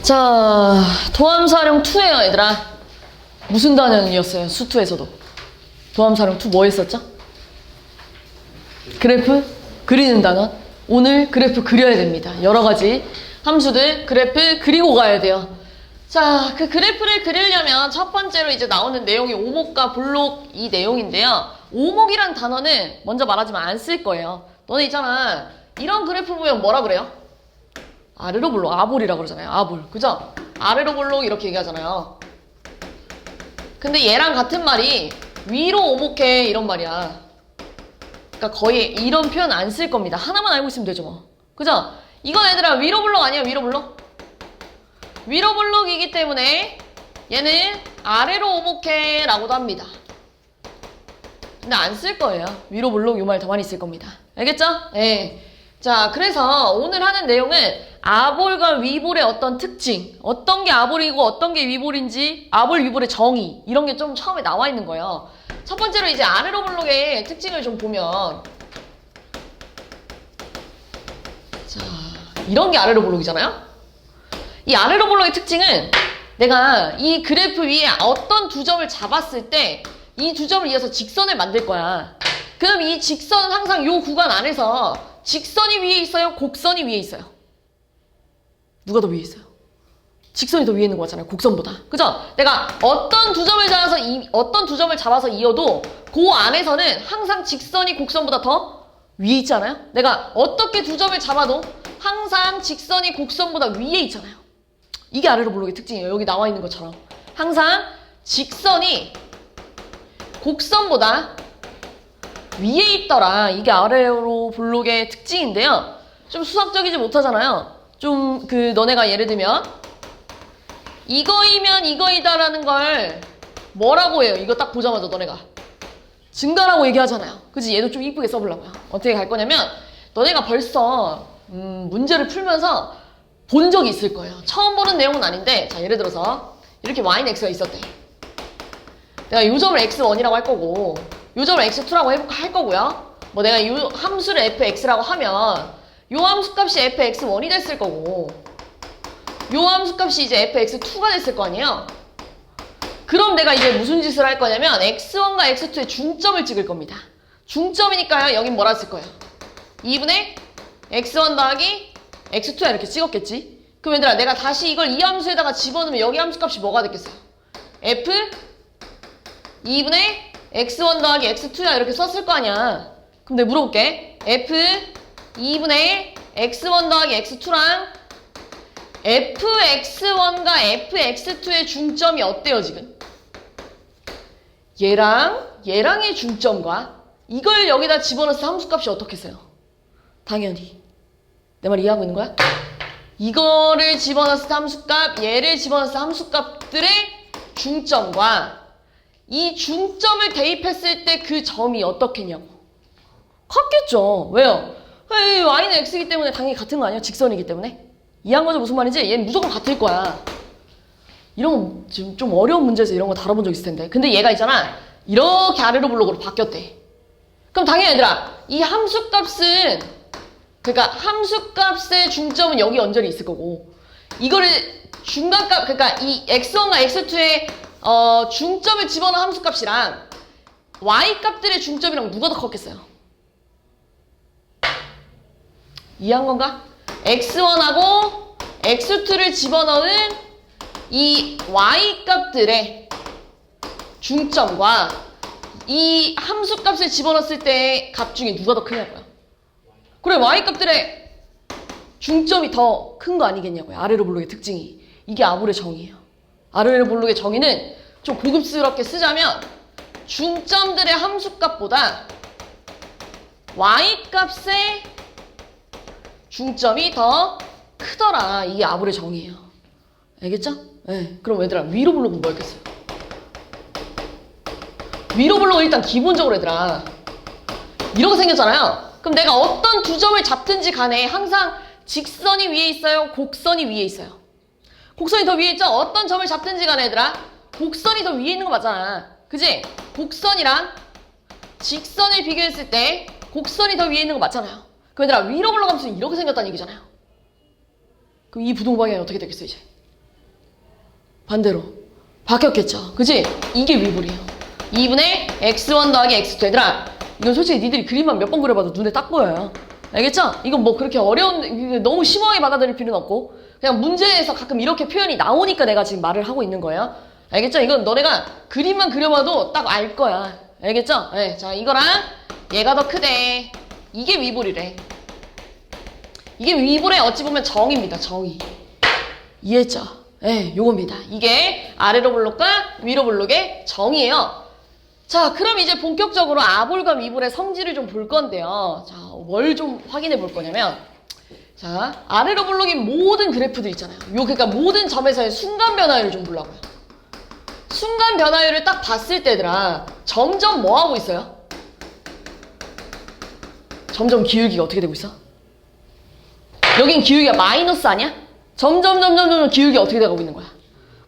자, 도함사령 2예요, 얘들아. 무슨 단원이었어요? 수2에서도. 도함사령 2 뭐 했었죠? 그래프 그리는 단원. 오늘 그래프 그려야 됩니다. 여러 가지 함수들 그래프 그리고 가야 돼요. 자, 그 그래프를 그리려면 첫 번째로 이제 나오는 내용이 오목과 볼록 이 내용인데요. 오목이란 단어는 먼저 말하지만 안 쓸 거예요. 너네 있잖아. 이런 그래프 보면 뭐라 그래요? 아래로 볼록, 아볼이라고 그러잖아요. 아볼. 그죠? 아래로 볼록 이렇게 얘기하잖아요. 근데 얘랑 같은 말이 위로 오목해 이런 말이야. 그러니까 거의 이런 표현 안 쓸 겁니다. 하나만 알고 있으면 되죠 뭐. 그죠? 이건 얘들아 위로 볼록 아니야? 위로 볼록? 위로 볼록이기 때문에 얘는 아래로 오목해 라고도 합니다. 근데 안 쓸 거예요. 위로 볼록 요 말 더 많이 쓸 겁니다. 알겠죠? 네. 자, 그래서 오늘 하는 내용은 아볼과 위볼의 어떤 특징, 어떤 게 아볼이고 어떤 게 위볼인지, 아볼, 위볼의 정의 이런 게 좀 처음에 나와 있는 거예요. 첫 번째로 이제 아래로 볼록의 특징을 좀 보면, 자, 이런 게 아래로 볼록이잖아요? 이 아래로 볼록의 특징은 내가 이 그래프 위에 어떤 두 점을 잡았을 때 이 두 점을 이어서 직선을 만들 거야. 그럼 이 직선은 항상 이 구간 안에서 직선이 위에 있어요? 곡선이 위에 있어요? 누가 더 위에 있어요? 직선이 더 위에 있는 거 같잖아요. 곡선보다. 그죠? 내가 어떤 두 점을 잡아서 이어도 그 안에서는 항상 직선이 곡선보다 더 위에 있지 않아요? 내가 어떻게 두 점을 잡아도 항상 직선이 곡선보다 위에 있잖아요. 이게 아래로 볼록의 특징이에요. 여기 나와 있는 것처럼. 항상 직선이 곡선보다 위에 있더라. 이게 아래로 볼록의 특징인데요. 좀 수학적이지 못하잖아요. 좀 너네가 예를 들면 이거이면 이거이다라는 걸 뭐라고 해요? 이거 딱 보자마자 너네가 증가라고 얘기하잖아요. 그치? 얘도 좀 이쁘게 써보려고요. 어떻게 갈 거냐면 너네가 벌써 문제를 풀면서 본 적이 있을 거예요. 처음 보는 내용은 아닌데, 자, 예를 들어서 이렇게 y는 x가 있었대. 내가 요 점을 x1이라고 할 거고 요 점을 x2라고 할 거고요. 뭐 내가 요 함수를 fx라고 하면 요 함수값이 fx1이 됐을 거고 요 함수값이 이제 fx2가 됐을 거 아니에요. 그럼 내가 이제 무슨 짓을 할 거냐면 x1과 x2의 중점을 찍을 겁니다. 중점이니까요. 여긴 뭐라 쓸 거예요? 2분의 x1 더하기 x2야 이렇게 찍었겠지. 그럼 얘들아 내가 다시 이걸 이 함수에다가 집어넣으면 여기 함수값이 뭐가 됐겠어요? f 2분의 x1 더하기 x2야 이렇게 썼을 거 아니야. 그럼 내가 물어볼게. f 2분의 x1 더하기 x2랑 fx1과 fx2의 중점이 어때요 지금? 얘랑의 중점과 이걸 여기다 집어넣었을 때 함수값이 어떻겠어요? 당연히 내 말 이해하고 있는 거야? 이거를 집어넣었을 때 함수값, 얘를 집어넣었을 때 함수값들의 중점과 이 중점을 대입했을 때 그 점이 어떻겠냐고. 같겠죠. 왜요? y는 x이기 때문에 당연히 같은 거 아니에요? 직선이기 때문에. 이해한 거죠? 무슨 말인지? 얘는 무조건 같을 거야. 이런 거 지금 좀 어려운 문제에서 이런 거 다뤄본 적 있을 텐데. 근데 얘가 있잖아. 이렇게 아래로 볼록으로 바뀌었대. 그럼 당연히 얘들아 이 함수값은, 그러니까 함수값의 중점은 여기 언저리 있을 거고 이거를 중간값, 그러니까 이 x1과 x2의 중점을 집어넣은 함수값이랑 y값들의 중점이랑 누가 더 컸겠어요? 이해한 건가? x1하고 x2를 집어넣은 이 y값들의 중점과 이 함수값을 집어넣었을 때의 값 중에 누가 더 크냐고요? 그래, y값들의 중점이 더 큰 거 아니겠냐고요. 아래로 볼록의 특징이. 이게 아볼의 정의예요. 아래로 볼록의 정의는 좀 고급스럽게 쓰자면 중점들의 함수값보다 y값의 중점이 더 크더라. 이게 아볼의 정의예요. 알겠죠? 네. 그럼 얘들아 위로 볼록은 뭐였겠어요? 위로 볼록은 일단 기본적으로 얘들아 이렇게 생겼잖아요. 그럼 내가 어떤 두 점을 잡든지 간에 항상 직선이 위에 있어요? 곡선이 위에 있어요? 곡선이 더 위에 있죠? 어떤 점을 잡든지 간에 얘들아 곡선이 더 위에 있는 거 맞잖아. 그지? 곡선이랑 직선을 비교했을 때 곡선이 더 위에 있는 거 맞잖아요. 그럼 얘들아 위로 볼록 함수는 이렇게 생겼다는 얘기잖아요. 그럼 이 부동방향이 어떻게 되겠어 이제? 반대로 바뀌었겠죠. 그치? 이게 위불이에요. 2분의 x1 더하기 x2. 얘들아, 이건 솔직히 니들이 그림만 몇 번 그려봐도 눈에 딱 보여요. 알겠죠? 이건 뭐 그렇게 어려운, 너무 심오하게 받아들일 필요는 없고 그냥 문제에서 가끔 이렇게 표현이 나오니까 내가 지금 말을 하고 있는 거예요. 알겠죠? 이건 너네가 그림만 그려봐도 딱 알 거야. 알겠죠? 네, 자, 이거랑 얘가 더 크대. 이게 위불이래. 이게 위불의 어찌 보면 정의입니다. 정의. 이해했죠? 네, 요겁니다. 이게 아래로 볼록과 위로 볼록의 정의예요. 자, 그럼 이제 본격적으로 아볼과 위볼의 성질을 좀 볼 건데요. 자, 뭘 좀 확인해 볼 거냐면, 자, 아래로 볼록인 모든 그래프들 있잖아요. 그러니까 모든 점에서의 순간 변화율을 좀 보려고요. 순간 변화율을 딱 봤을 때들아, 점점 뭐 하고 있어요? 점점 기울기가 어떻게 되고 있어? 여긴 기울기가 마이너스 아니야? 점점 기울기 어떻게 되고 있는 거야?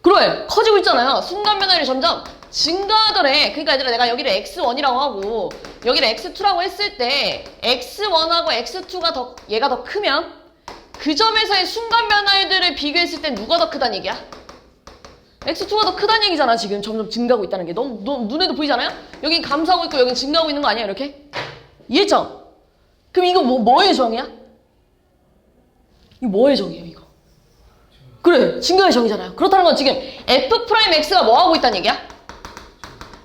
그래, 커지고 있잖아요. 순간 변화율이 점점 증가하더래. 그러니까 얘들아, 내가 여기를 x1이라고 하고 여기를 x2라고 했을 때 x1하고 x2가 얘가 더 크면 그 점에서의 순간 변화율들을 비교했을 때 누가 더 크다는 얘기야? x2가 더 크다는 얘기잖아. 지금 점점 증가하고 있다는 게 너무 눈에도 보이잖아요? 여긴 감소하고 있고 여긴 증가하고 있는 거 아니야? 이렇게? 이해했죠? 그럼 이거 뭐의 정의야? 이거 뭐의 정의예요, 이거? 그래, 증가의 정의잖아요. 그렇다는 건 지금 f'x가 뭐 하고 있다는 얘기야?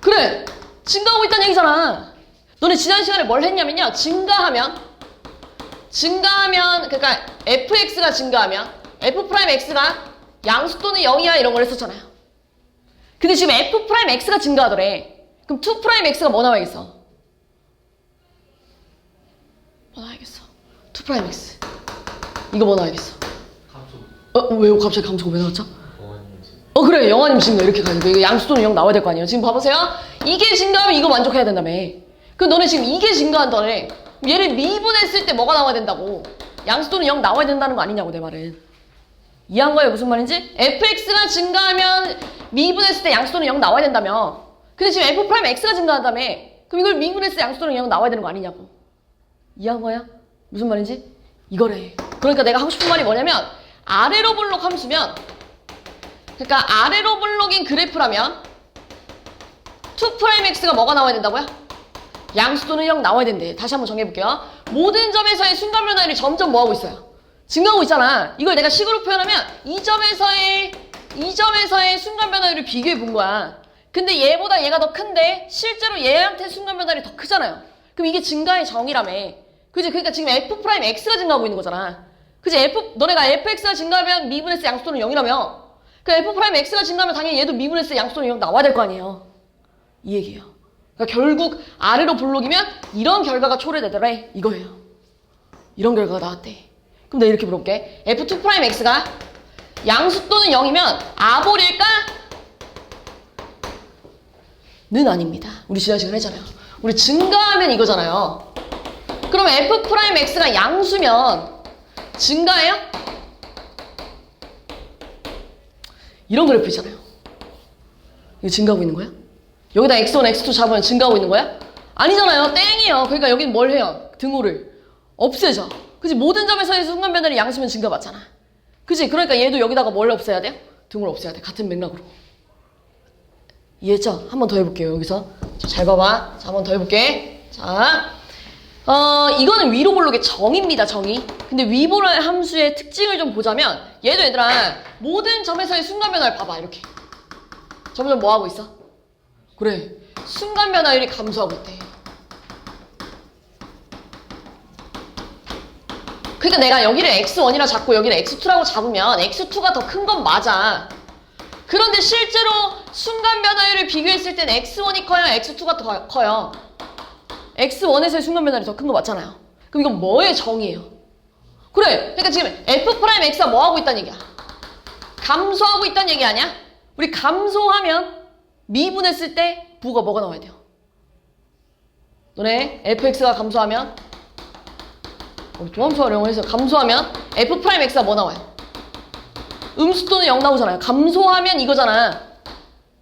그래, 증가하고 있다는 얘기잖아. 너네 지난 시간에 뭘 했냐면요. 증가하면, 그러니까 fx가 증가하면 f'x가 양수 또는 0이야 이런 걸 했었잖아요. 근데 지금 f'x가 증가하더래. 그럼 2'x가 뭐 나와야겠어? 뭐 나와야겠어? 2'x. 이거 뭐 나와야겠어? 감소. 왜요? 갑자기 감소가 왜 나왔죠? 그래, 영화님 증가 이렇게 가지고 이거 양수 또는 0 나와야 될 거 아니에요. 지금 봐보세요. 이게 증가하면 이거 만족해야 된다며. 그럼 너네 지금 이게 증가한다네. 얘를 미분했을 때 뭐가 나와야 된다고? 양수 또는 0 나와야 된다는 거 아니냐고, 내 말은. 이해한 거예요? 무슨 말인지? fx가 증가하면 미분했을 때 양수 또는 0 나와야 된다며. 근데 지금 f'x가 증가한다며. 그럼 이걸 미분했을 때 양수 또는 0 나와야 되는 거 아니냐고. 이해한 거야? 무슨 말인지? 이거래. 그러니까 내가 하고 싶은 말이 뭐냐면 아래로 볼록 함수면, 그러니까 아래로 볼록인 그래프라면 2'x가 뭐가 나와야 된다고요? 양수 또는 0 나와야 된대. 다시 한번 정해볼게요. 모든 점에서의 순간 변화율이 점점 뭐하고 있어요? 증가하고 있잖아. 이걸 내가 식으로 표현하면 이 점에서의 순간 변화율을 비교해 본 거야. 근데 얘보다 얘가 더 큰데 실제로 얘한테 순간 변화율이 더 크잖아요. 그럼 이게 증가의 정의라며. 그지? 그러니까 지금 f'x가 증가하고 있는 거잖아. 그지? 너네가 fx가 증가하면 미분했을 때 양수 또는 0이라며. 그 f'x가 증가하면 당연히 얘도 미분했을 때 양수 또는 0 나와야 될 거 아니에요. 이 얘기예요. 그러니까 결국 아래로 볼록이면 이런 결과가 초래되더래. 이거예요. 이런 결과가 나왔대. 그럼 내가 이렇게 물어볼게. f2'x가 양수 또는 0이면 아볼일까? 는 아닙니다. 우리 지난 시간에 했잖아요. 우리 증가하면 이거잖아요. 그럼 f'x가 양수면 증가해요? 이런 그래프 있잖아요. 이거 증가하고 있는 거야? 여기다 x1, x2 잡으면 증가하고 있는 거야? 아니잖아요. 땡이에요. 그러니까 여기는 뭘 해요? 등호를 없애죠. 그치? 모든 점에서의 순간 변화율이 양수면 증가 맞잖아. 그치? 그러니까 얘도 여기다가 뭘 없애야 돼요? 등호를 없애야 돼. 같은 맥락으로. 이해했죠? 한 번 더 해볼게요. 여기서. 자, 잘 봐봐. 자, 한 번 더 해볼게. 자, 이거는 위로 볼록의 정의입니다. 정의. 근데 위볼 함수의 특징을 좀 보자면 얘도 얘들아 모든 점에서의 순간 변화를 봐봐. 이렇게. 점점 뭐 하고 있어? 그래. 순간 변화율이 감소하고 있대. 그러니까 내가 여기를 x1이라 잡고 여기를 x2라고 잡으면 x2가 더 큰 건 맞아. 그런데 실제로 순간 변화율을 비교했을 땐 x1이 커요? x2가 더 커요? x1에서의 순간 변화율이 더 큰 거 맞잖아요. 그럼 이건 뭐의 정의예요? 그래. 그러니까 지금 f'x가 뭐 하고 있다는 얘기야? 감소하고 있다는 얘기 아니야? 우리 감소하면 미분했을 때 부가 뭐가 나와야 돼요? 너네 fx가 감소하면 우리 조함수 활용해서 감소하면 f'x가 뭐 나와요? 음수 또는 0 나오잖아요. 감소하면 이거잖아.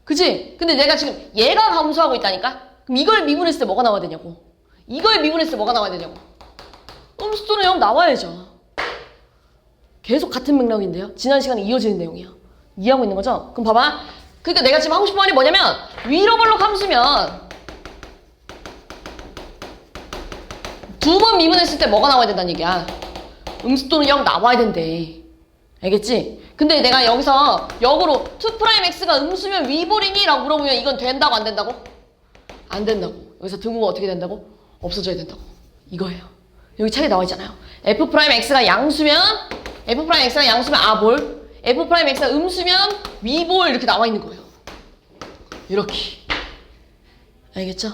그치? 근데 내가 지금 얘가 감소하고 있다니까? 그럼 이걸 미분했을 때 뭐가 나와야 되냐고. 이걸 미분했을 때 뭐가 나와야 되냐고. 음수 또는 0 나와야죠. 계속 같은 맥락인데요. 지난 시간에 이어지는 내용이에요. 이해하고 있는 거죠? 그럼 봐봐. 그러니까 내가 지금 하고 싶은 말이 뭐냐면 위로 볼록 함수면 두 번 미분했을 때 뭐가 나와야 된다는 얘기야. 음수또는 0 나와야 된대. 알겠지? 근데 내가 여기서 역으로 2'x가 음수면 위볼이니? 라고 물어보면 이건 된다고 안 된다고? 안 된다고. 여기서 등호가 어떻게 된다고? 없어져야 된다고. 이거예요. 여기 책에 나와 있잖아요. f'x가 양수면 아볼, f'x가 음수면 위볼 이렇게 나와 있는 거예요. 이렇게. 알겠죠?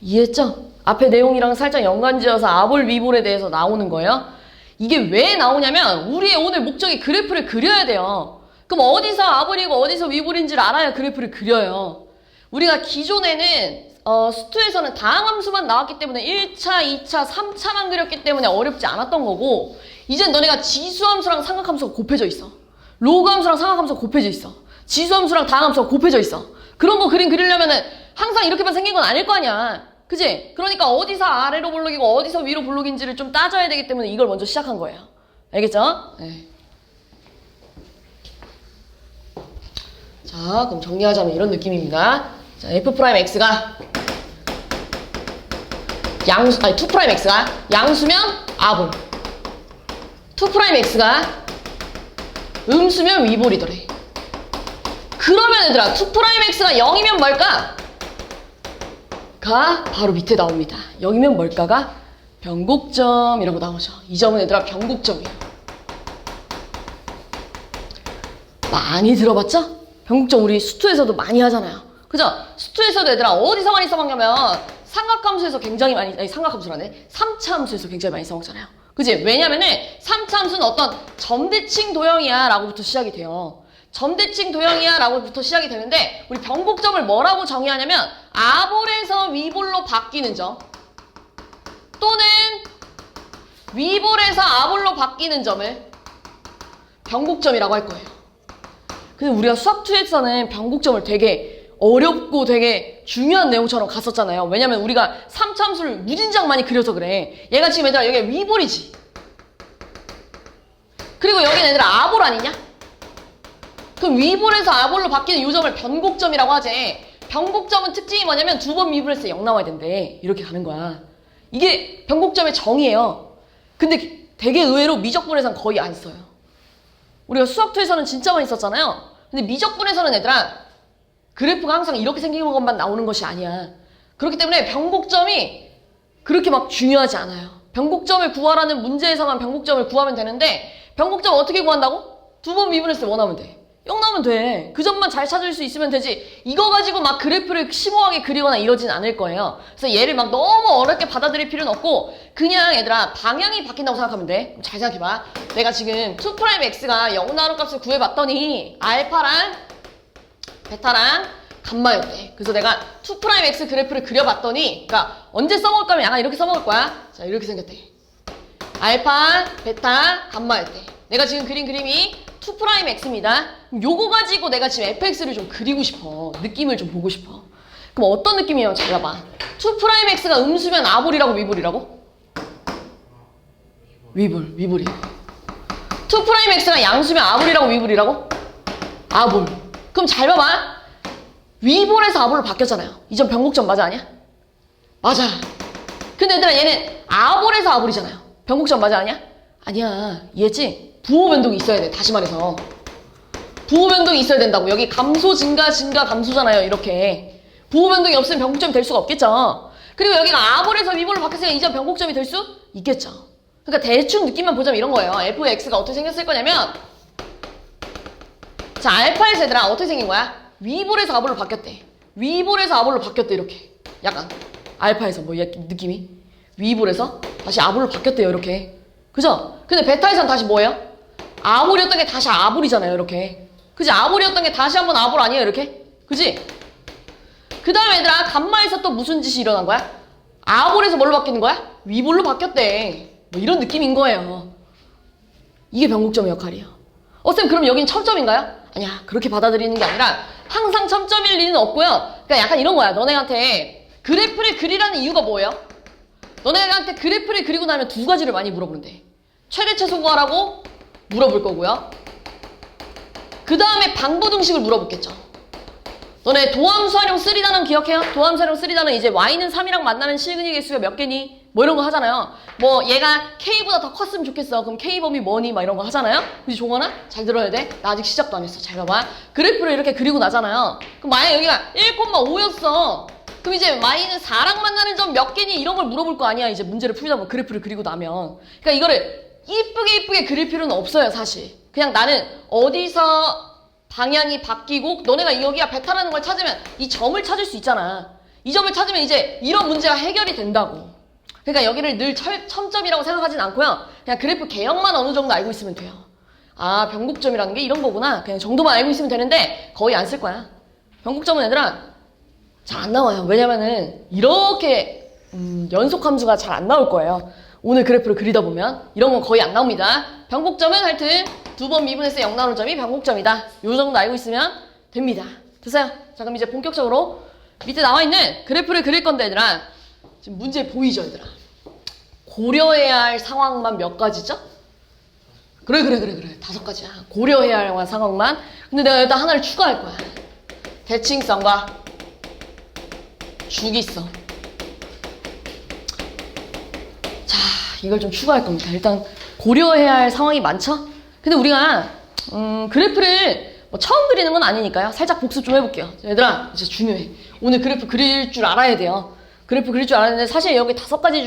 이해했죠? 앞에 내용이랑 살짝 연관지어서 아볼, 위볼에 대해서 나오는 거예요. 이게 왜 나오냐면 우리의 오늘 목적이 그래프를 그려야 돼요. 그럼 어디서 아볼이고 어디서 위볼인지를 알아야 그래프를 그려요. 우리가 기존에는 수투에서는 다항함수만 나왔기 때문에 1차, 2차, 3차만 그렸기 때문에 어렵지 않았던 거고 이젠 너네가 지수함수랑 삼각함수가 곱해져 있어. 로그함수랑 삼각함수가 곱해져 있어. 지수함수랑 다항함수가 곱해져 있어. 그런 거 그리려면은 항상 이렇게만 생긴 건 아닐 거 아니야. 그치? 그러니까 어디서 아래로 볼록이고 어디서 위로 볼록인지를 좀 따져야 되기 때문에 이걸 먼저 시작한 거예요. 알겠죠? 네. 자, 그럼 정리하자면 이런 느낌입니다. 자, f'x가 2'x가 양수면 아볼, 2'x가 음수면 위볼이더래. 그러면 얘들아 2'x가 0이면 뭘까? 가 바로 밑에 나옵니다. 0이면 뭘까가 변곡점이라고 나오죠. 이 점은 얘들아 변곡점이에요. 많이 들어봤죠? 변곡점 우리 수투에서도 많이 하잖아요. 그죠? 수투에서도 얘들아 어디서 많이 써먹냐면 삼각함수에서 굉장히 많이, 아니 삼각함수라네. 3차 함수에서 굉장히 많이 써먹잖아요. 그지? 왜냐면은 3차 함수는 어떤 점대칭 도형이야 라고부터 시작이 돼요. 점대칭 도형이야 라고부터 시작이 되는데 우리 변곡점을 뭐라고 정의하냐면 아볼에서 위볼로 바뀌는 점 또는 위볼에서 아볼로 바뀌는 점을 변곡점이라고 할 거예요. 근데 우리가 수학2에서는 변곡점을 되게 어렵고 되게 중요한 내용처럼 갔었잖아요. 왜냐면 우리가 3차 함수를 무진장 많이 그려서 그래. 얘가 지금 얘들아 여기 위볼이지. 그리고 여기는 얘들아 아볼 아니냐? 그럼 위볼에서 아볼로 바뀌는 이 점을 변곡점이라고 하지. 변곡점은 특징이 뭐냐면 두 번 미분했을 때 0 나와야 된대. 이렇게 가는 거야. 이게 변곡점의 정의예요. 근데 되게 의외로 미적분에서는 거의 안 써요. 우리가 수학2에서는 진짜 많이 썼잖아요. 근데 미적분에서는 얘들아 그래프가 항상 이렇게 생기는 것만 나오는 것이 아니야. 그렇기 때문에 변곡점이 그렇게 막 중요하지 않아요. 변곡점을 구하라는 문제에서만 변곡점을 구하면 되는데 변곡점 어떻게 구한다고? 두 번 미분했을 때 뭐 나오면 돼? 0 나오면 돼. 그 점만 잘 찾을 수 있으면 되지. 이거 가지고 막 그래프를 심오하게 그리거나 이러진 않을 거예요. 그래서 얘를 막 너무 어렵게 받아들일 필요는 없고 그냥 얘들아 방향이 바뀐다고 생각하면 돼. 잘 생각해봐. 내가 지금 2'x가 0 나오는 값을 구해봤더니 알파랑 베타랑 감마였대. 그래서 내가 2'x 그래프를 그려봤더니 그러니까 언제 써먹을 거면 약간 이렇게 써먹을 거야. 자 이렇게 생겼대. 알파, 베타, 감마였대. 내가 지금 그린 그림이 2'x입니다. 요거 가지고 내가 지금 fx를 좀 그리고 싶어. 느낌을 좀 보고 싶어. 그럼 어떤 느낌이에요? 잘 봐봐. 2'x가 음수면 아볼이라고 위볼이라고? 위볼이. 2'x가 양수면 아볼이라고 위볼이라고? 아볼. 그럼 잘 봐봐. 위볼에서 아볼로 바뀌었잖아요. 이 점 변곡점 맞아 아니야? 맞아. 근데 얘들아 얘는 아볼에서 아볼이잖아요. 변곡점 맞아 아니야? 아니야. 이해했지? 부호 변동이 있어야 돼. 다시 말해서 부호 변동이 있어야 된다고. 여기 감소 증가 감소잖아요. 이렇게 부호 변동이 없으면 변곡점이 될 수가 없겠죠. 그리고 여기가 아볼에서 위볼로 바뀌었으니까 이 점 변곡점이 될 수 있겠죠. 그러니까 대충 느낌만 보자면 이런 거예요. fx가 어떻게 생겼을 거냐면 자 알파에서 얘들아 어떻게 생긴 거야? 위볼에서 아볼로 바뀌었대. 위볼에서 아볼로 바뀌었대. 이렇게 약간 알파에서 뭐 느낌이 위볼에서 다시 아볼로 바뀌었대요. 이렇게 그죠? 근데 베타에서는 다시 뭐예요? 아볼이었던 게 다시 아볼이잖아요. 이렇게 그지? 아볼이었던 게 다시 한번 아볼 아니에요? 이렇게 그지? 그 다음에 얘들아 감마에서 또 무슨 짓이 일어난 거야? 아볼에서 뭘로 바뀌는 거야? 위볼로 바뀌었대. 뭐 이런 느낌인 거예요. 이게 변곡점의 역할이에요. 쌤 그럼 여긴 첨점인가요? 아니야. 그렇게 받아들이는 게 아니라 항상 첨점일 리는 없고요. 그러니까 약간 이런 거야. 너네한테 그래프를 그리라는 이유가 뭐예요? 너네한테 그래프를 그리고 나면 두 가지를 많이 물어보는데 최대 최소 구하라고 물어볼 거고요. 그 다음에 방부등식을 물어보겠죠. 너네 도함수 활용 3단원 기억해요? 도함수 활용 3단원 이제 y는 3이랑 만나는 실근의 개수가 몇 개니? 뭐 이런 거 하잖아요. 뭐 얘가 k보다 더 컸으면 좋겠어. 그럼 k범위 뭐니? 막 이런 거 하잖아요. 그치 종원아? 잘 들어야 돼. 나 아직 시작도 안 했어. 잘 봐봐. 그래프를 이렇게 그리고 나잖아요. 그럼 만약 여기가 1,5였어. 그럼 이제 y는 4랑 만나는 점 몇 개니? 이런 걸 물어볼 거 아니야. 이제 문제를 풀다 보면 그래프를 그리고 나면. 그러니까 이거를 이쁘게 그릴 필요는 없어요. 사실. 그냥 나는 어디서 방향이 바뀌고 너네가 여기가 베타라는 걸 찾으면 이 점을 찾을 수 있잖아. 이 점을 찾으면 이제 이런 문제가 해결이 된다고. 그러니까 여기를 늘 첨점이라고 생각하진 않고요. 그냥 그래프 개형만 어느 정도 알고 있으면 돼요. 아, 변곡점이라는 게 이런 거구나. 그냥 정도만 알고 있으면 되는데 거의 안 쓸 거야. 변곡점은 얘들아 잘 안 나와요. 왜냐면은 이렇게 연속함수가 잘 안 나올 거예요. 오늘 그래프를 그리다 보면 이런 건 거의 안 나옵니다. 변곡점은 하여튼 2번 미분에서 0 나오는 점이 변곡점이다. 요 정도 알고 있으면 됩니다. 됐어요? 자, 그럼 이제 본격적으로 밑에 나와 있는 그래프를 그릴 건데 얘들아 지금 문제 보이죠 얘들아? 고려해야 할 상황만 몇 가지죠? 그래 5가지야. 고려해야 할 상황만. 근데 내가 일단 하나를 추가할 거야. 대칭성과 주기성. 자, 이걸 좀 추가할 겁니다. 일단 고려해야 할 상황이 많죠? 근데 우리가 그래프를 뭐 처음 그리는 건 아니니까요. 살짝 복습 좀 해볼게요. 얘들아 진짜 중요해. 오늘 그래프 그릴 줄 알아야 돼요. 그래프 그릴 줄 알았는데 사실 여기 6가지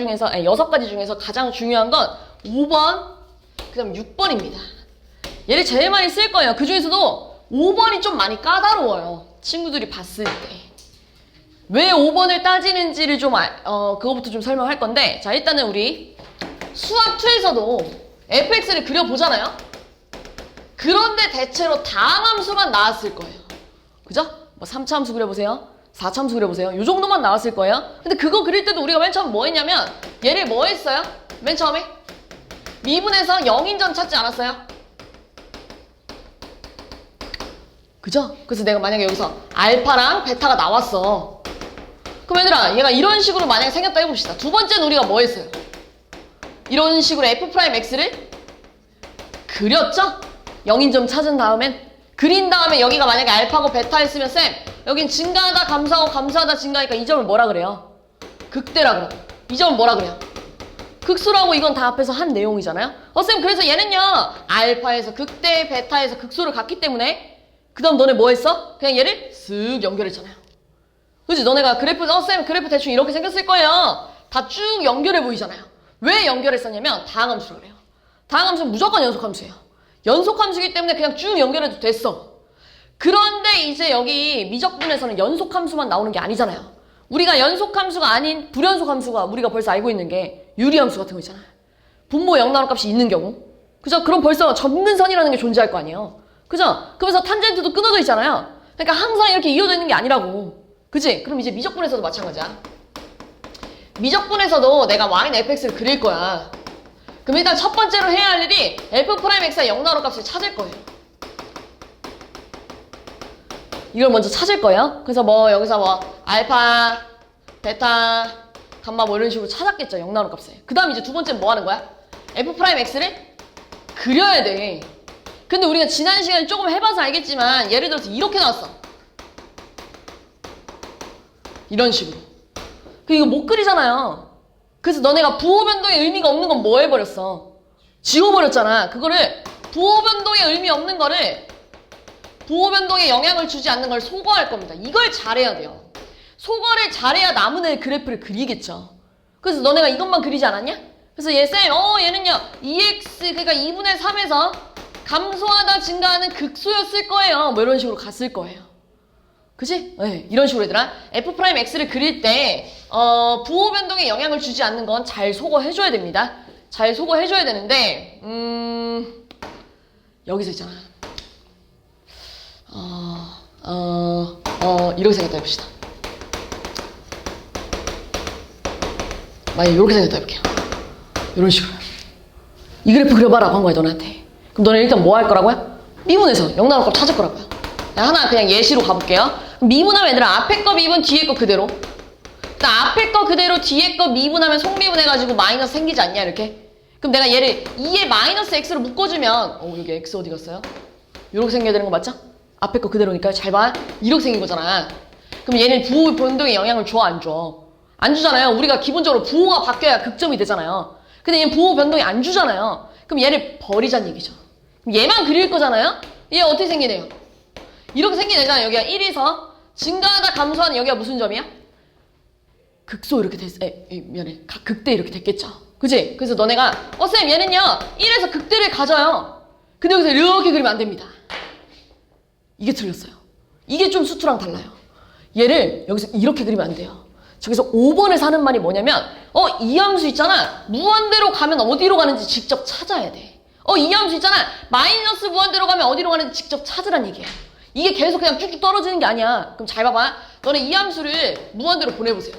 중에서 가장 중요한 건 5번 그 다음 6번입니다. 얘를 제일 많이 쓸 거예요. 그 중에서도 5번이 좀 많이 까다로워요. 친구들이 봤을 때. 왜 5번을 따지는지를 좀 그거부터 좀 설명할 건데 자 일단은 우리 수학 2에서도 fx를 그려보잖아요. 그런데 대체로 다항 함수만 나왔을 거예요. 그죠? 뭐 3차 함수 그려보세요. 4차 함수 그려보세요. 요 정도만 나왔을 거예요. 근데 그거 그릴 때도 우리가 맨 처음 뭐 했냐면 얘를 뭐 했어요? 맨 처음에? 미분에서 0인점 찾지 않았어요? 그죠? 그래서 내가 만약에 여기서 알파랑 베타가 나왔어. 그럼 얘들아 얘가 이런 식으로 만약에 생겼다 해봅시다. 두 번째는 우리가 뭐 했어요? 이런 식으로 f'x를 그렸죠? 0인점 찾은 다음엔 그린 다음에 여기가 만약에 알파고 베타였으면 쌤 여긴 증가하다 감소하고 감소하다 증가하니까 이 점을 뭐라 그래요? 극대라 그래요. 이 점은 뭐라 그래요? 극소라고 이건 다 앞에서 한 내용이잖아요. 쌤 그래서 얘는요 알파에서 극대 베타에서 극소를 갖기 때문에 그 다음 너네 뭐 했어? 그냥 얘를 쓱 연결했잖아요. 그치? 너네가 그래프 쌤 그래프 대충 이렇게 생겼을 거예요. 다 쭉 연결해 보이잖아요. 왜 연결했었냐면 다항함수로 그래요. 다항함수는 무조건 연속함수예요. 연속함수이기 때문에 그냥 쭉 연결해도 됐어. 그런데 이제 여기 미적분에서는 연속함수만 나오는 게 아니잖아요. 우리가 연속함수가 아닌 불연속함수가 우리가 벌써 알고 있는 게 유리함수 같은 거 있잖아요. 분모 0 나오는 값이 있는 경우. 그죠? 그럼 벌써 점근선이라는 게 존재할 거 아니에요. 그죠? 그러면서 탄젠트도 끊어져 있잖아요. 그러니까 항상 이렇게 이어져 있는 게 아니라고. 그치? 그럼 이제 미적분에서도 마찬가지야. 미적분에서도 내가 y는 fx를 그릴 거야. 그럼 일단 첫 번째로 해야 할 일이 f'x가 0 나오는 값을 찾을 거예요. 이걸 먼저 찾을 거예요. 그래서 뭐 여기서 뭐 알파, 베타, 감마 뭐 이런 식으로 찾았겠죠. 0 나오는 값을. 그 다음 이제 두 번째는 뭐 하는 거야? f'x를 그려야 돼. 근데 우리가 지난 시간에 조금 해봐서 알겠지만 예를 들어서 이렇게 나왔어. 이런 식으로. 이거 못 그리잖아요. 그래서 너네가 부호 변동의 의미가 없는 건 뭐 해버렸어? 지워버렸잖아. 그거를 부호 변동의 의미 없는 거를 부호 변동에 영향을 주지 않는 걸 소거할 겁니다. 이걸 잘해야 돼요. 소거를 잘해야 남은 애 그래프를 그리겠죠. 그래서 너네가 이것만 그리지 않았냐? 그래서 얘는요 2x 그러니까 2분의 3에서 감소하다 증가하는 극소였을 거예요. 뭐 이런 식으로 갔을 거예요. 그치? 네, 이런 식으로 얘들아 f'x를 그릴 때 부호 변동에 영향을 주지 않는 건 잘 소거해줘야 됩니다. 잘 소거해줘야 되는데 여기서 있잖아. 이렇게 생겼다 해봅시다. 만약 이렇게 생겼다 해볼게요. 이런 식으로 이 그래프 그려봐라고 한 거야 너네한테. 그럼 너네 일단 뭐 할 거라고요? 미분에서 0 나올 걸 찾을 거라고요. 하나 그냥 예시로 가볼게요. 미분하면 얘들아 앞에 거 미분 뒤에 거 그대로. 그러니까 앞에 거 그대로 뒤에 거 미분하면 속미분해가지고 마이너스 생기지 않냐 이렇게. 그럼 내가 얘를 2에 마이너스 x로 묶어주면 여기 x 어디 갔어요? 이렇게 생겨야 되는 거 맞죠? 앞에 거 그대로니까요. 잘 봐. 이렇게 생긴 거잖아. 그럼 얘는 부호 변동에 영향을 줘, 안 줘? 안 주잖아요. 우리가 기본적으로 부호가 바뀌어야 극점이 되잖아요. 근데 얘는 부호 변동이 안 주잖아요. 그럼 얘를 버리자는 얘기죠. 그럼 얘만 그릴 거잖아요. 얘 어떻게 생기네요? 이렇게 생긴 애잖아. 여기가 1에서 증가하다 감소하는 여기가 무슨 점이야? 극소 이렇게 미안해. 극대 이렇게 됐겠죠. 그치? 그래서 너네가 쌤 얘는요 1에서 극대를 가져요. 근데 여기서 이렇게 그리면 안 됩니다. 이게 틀렸어요. 이게 좀 수투랑 달라요. 얘를 여기서 이렇게 그리면 안 돼요. 저기서 5번에서 하는 말이 뭐냐면 이 함수 있잖아. 무한대로 가면 어디로 가는지 직접 찾아야 돼. 이 함수 있잖아. 마이너스 무한대로 가면 어디로 가는지 직접 찾으란 얘기예요. 이게 계속 그냥 쭉쭉 떨어지는 게 아니야. 그럼 잘 봐봐. 너네 이 함수를 무한대로 보내보세요.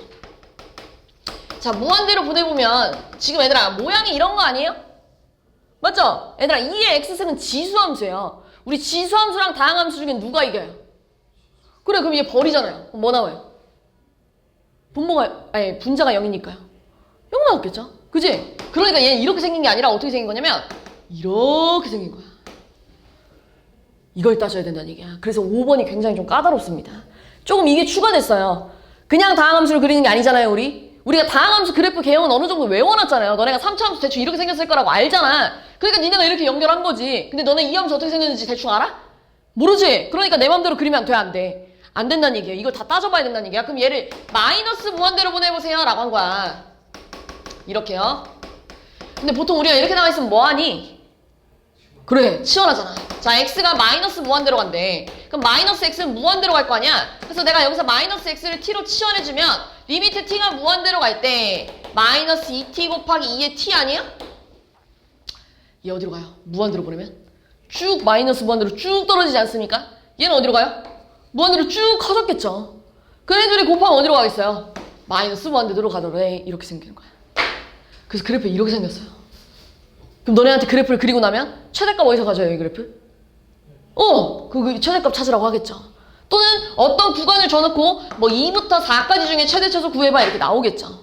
자, 무한대로 보내보면 지금 얘들아 모양이 이런 거 아니에요? 맞죠? 얘들아 2의 x승은 지수함수예요. 우리 지수함수랑 다항함수 중에 누가 이겨요? 그래, 그럼 얘 버리잖아요. 그럼 뭐 나와요? 분자가 0이니까요. 0 나왔겠죠? 그지? 그러니까 얘는 이렇게 생긴 게 아니라 어떻게 생긴 거냐면 이렇게 생긴 거야. 이걸 따져야 된다는 얘기야. 그래서 5번이 굉장히 좀 까다롭습니다. 조금 이게 추가됐어요. 그냥 다항함수를 그리는 게 아니잖아요, 우리가 다항함수 그래프 개형은 어느 정도 외워놨잖아요. 너네가 3차함수 대충 이렇게 생겼을 거라고 알잖아. 그러니까 니네가 이렇게 연결한 거지. 근데 너네 이 함수 어떻게 생겼는지 대충 알아? 모르지? 그러니까 내 맘대로 그리면 돼, 안 돼? 안 된다는 얘기야. 이걸 다 따져봐야 된다는 얘기야. 그럼 얘를 마이너스 무한대로 보내보세요 라고 한 거야. 이렇게요. 근데 보통 우리가 이렇게 나와 있으면 뭐하니? 그래, 치환하잖아. 자, x가 마이너스 무한대로 간대. 그럼 마이너스 x는 무한대로 갈 거 아니야? 그래서 내가 여기서 마이너스 x를 t로 치환해주면 리미트 t가 무한대로 갈 때 마이너스 2t 곱하기 2의 t 아니야? 얘 어디로 가요? 무한대로 보내면? 쭉 마이너스 무한대로 쭉 떨어지지 않습니까? 얘는 어디로 가요? 무한대로 쭉 커졌겠죠. 그 애들이 곱하면 어디로 가겠어요? 마이너스 무한대로 가더래. 이렇게 생기는 거야. 그래서 그래프 이렇게 생겼어요. 그럼 너네한테 그래프를 그리고 나면 최대값 어디서 가져요, 이 그래프? 그 최대값 찾으라고 하겠죠. 또는 어떤 구간을 줘놓고 뭐 2부터 4까지 중에 최대 최소 구해봐 이렇게 나오겠죠.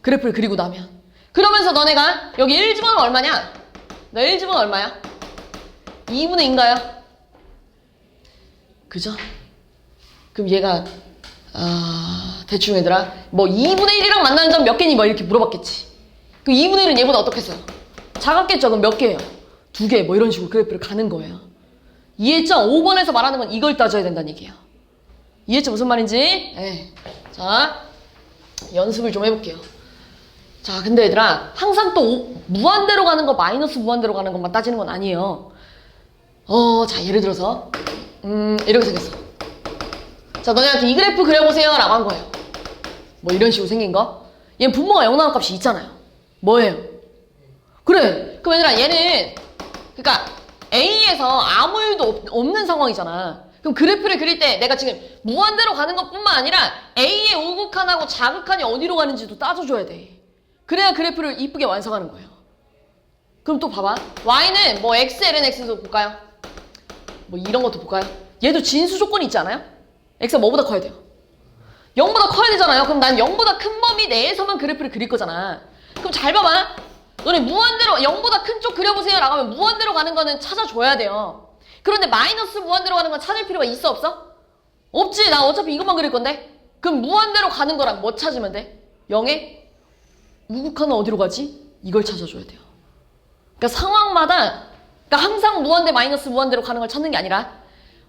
그래프를 그리고 나면. 그러면서 너네가 여기 1집어넣으면 얼마냐? 너 1집어넣으면 얼마야? 2분의 2인가요? 그죠? 그럼 얘가 대충 얘들아 뭐 2분의 1이랑 만나는 점 몇 개니? 뭐 이렇게 물어봤겠지. 그럼 2분의 1은 얘보다 어떻겠어요? 작았겠죠? 그럼 몇 개예요? 2개 뭐 이런 식으로 그래프를 가는 거예요. 이해했죠? 5번에서 말하는 건 이걸 따져야 된다는 얘기예요. 이해했죠? 무슨 말인지? 네. 자, 연습을 좀 해볼게요. 자, 근데 얘들아 항상 또 무한대로 가는 거 마이너스 무한대로 가는 것만 따지는 건 아니에요. 자, 예를 들어서 이렇게 생겼어. 자, 너네한테 이 그래프 그려보세요 라고 한 거예요. 뭐 이런 식으로 생긴 거. 얘는 분모가 0 나온 값이 있잖아요. 뭐예요? 그래. 그럼 얘들아 얘는 그러니까 A에서 아무 일도 없는 상황이잖아. 그럼 그래프를 그릴 때 내가 지금 무한대로 가는 것뿐만 아니라 A의 우극한하고 자극한이 어디로 가는지도 따져줘야 돼. 그래야 그래프를 이쁘게 완성하는 거예요. 그럼 또 봐봐. Y는 뭐 X, Ln X도 볼까요? 뭐 이런 것도 볼까요? 얘도 진수 조건이 있지 않아요? X가 뭐보다 커야 돼요? 0보다 커야 되잖아요. 그럼 난 0보다 큰 범위 내에서만 그래프를 그릴 거잖아. 그럼 잘 봐봐. 너네 무한대로 0보다 큰 쪽 그려보세요 라고 하면 무한대로 가는 거는 찾아줘야 돼요. 그런데 마이너스 무한대로 가는 건 찾을 필요가 있어 없어? 없지. 나 어차피 이것만 그릴 건데. 그럼 무한대로 가는 거랑 뭐 찾으면 돼? 0에 우극한은 어디로 가지? 이걸 찾아줘야 돼요. 그러니까 상황마다 그러니까 항상 무한대 마이너스 무한대로 가는 걸 찾는 게 아니라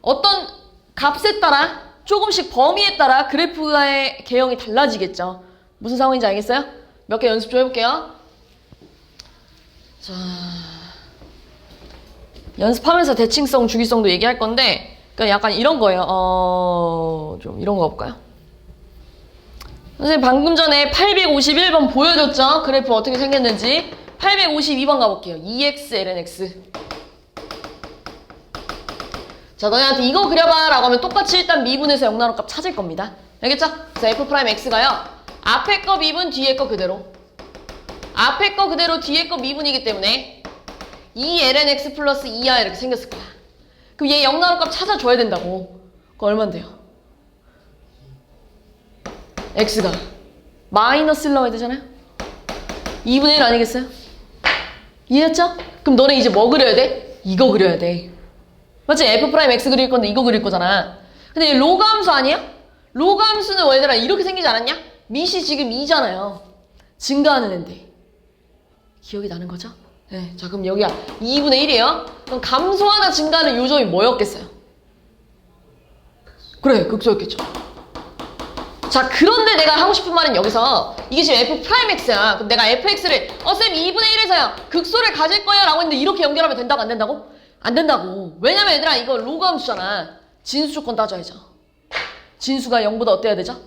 어떤 값에 따라 조금씩 범위에 따라 그래프의 개형이 달라지겠죠. 무슨 상황인지 알겠어요? 몇 개 연습 좀 해볼게요. 자, 연습하면서 대칭성, 주기성도 얘기할 건데 그러니까 약간 이런 거예요. 좀 이런 거 볼까요? 선생님 방금 전에 851번 보여줬죠? 그래프 어떻게 생겼는지. 852번 가볼게요. 2x ln x. 자, 너네한테 이거 그려봐 라고 하면 똑같이 일단 미분에서 0 나온 값 찾을 겁니다. 알겠죠? 자, f'x가요. 앞에 거 미분, 뒤에 거 그대로. 앞에 거 그대로, 뒤에 거 미분이기 때문에 2ln x 플러스 2야 이렇게 생겼을 거야. 그럼 얘 0 나온 값 찾아줘야 된다고. 그거 얼만데요? x가 마이너스 1 나와야 되잖아요? 2분의 1 아니겠어요? 이해했죠? 그럼 너네 이제 뭐 그려야 돼? 이거 그려야 돼. 맞지? f 프라임 x 그릴 건데 이거 그릴 거잖아. 근데 얘 로그 함수 아니야? 로그 함수는 얘들아 이렇게 생기지 않았냐? 밑이 지금 2잖아요. 증가하는 앤데. 기억이 나는 거죠? 네. 자, 그럼 여기가 2분의 1이에요. 그럼 감소하나 증가하는 요점이 뭐였겠어요? 그래, 극소였겠죠. 자, 그런데 내가 하고 싶은 말은 여기서 이게 지금 f 프라임 x야. 그럼 내가 fx를 쌤 2분의 1에서요 극소를 가질 거야 라고 했는데 이렇게 연결하면 된다고 안 된다고? 안 된다고. 왜냐면 얘들아 이거 로그 함수잖아. 진수 조건 따져야죠. 진수가 0보다 어때야 되죠?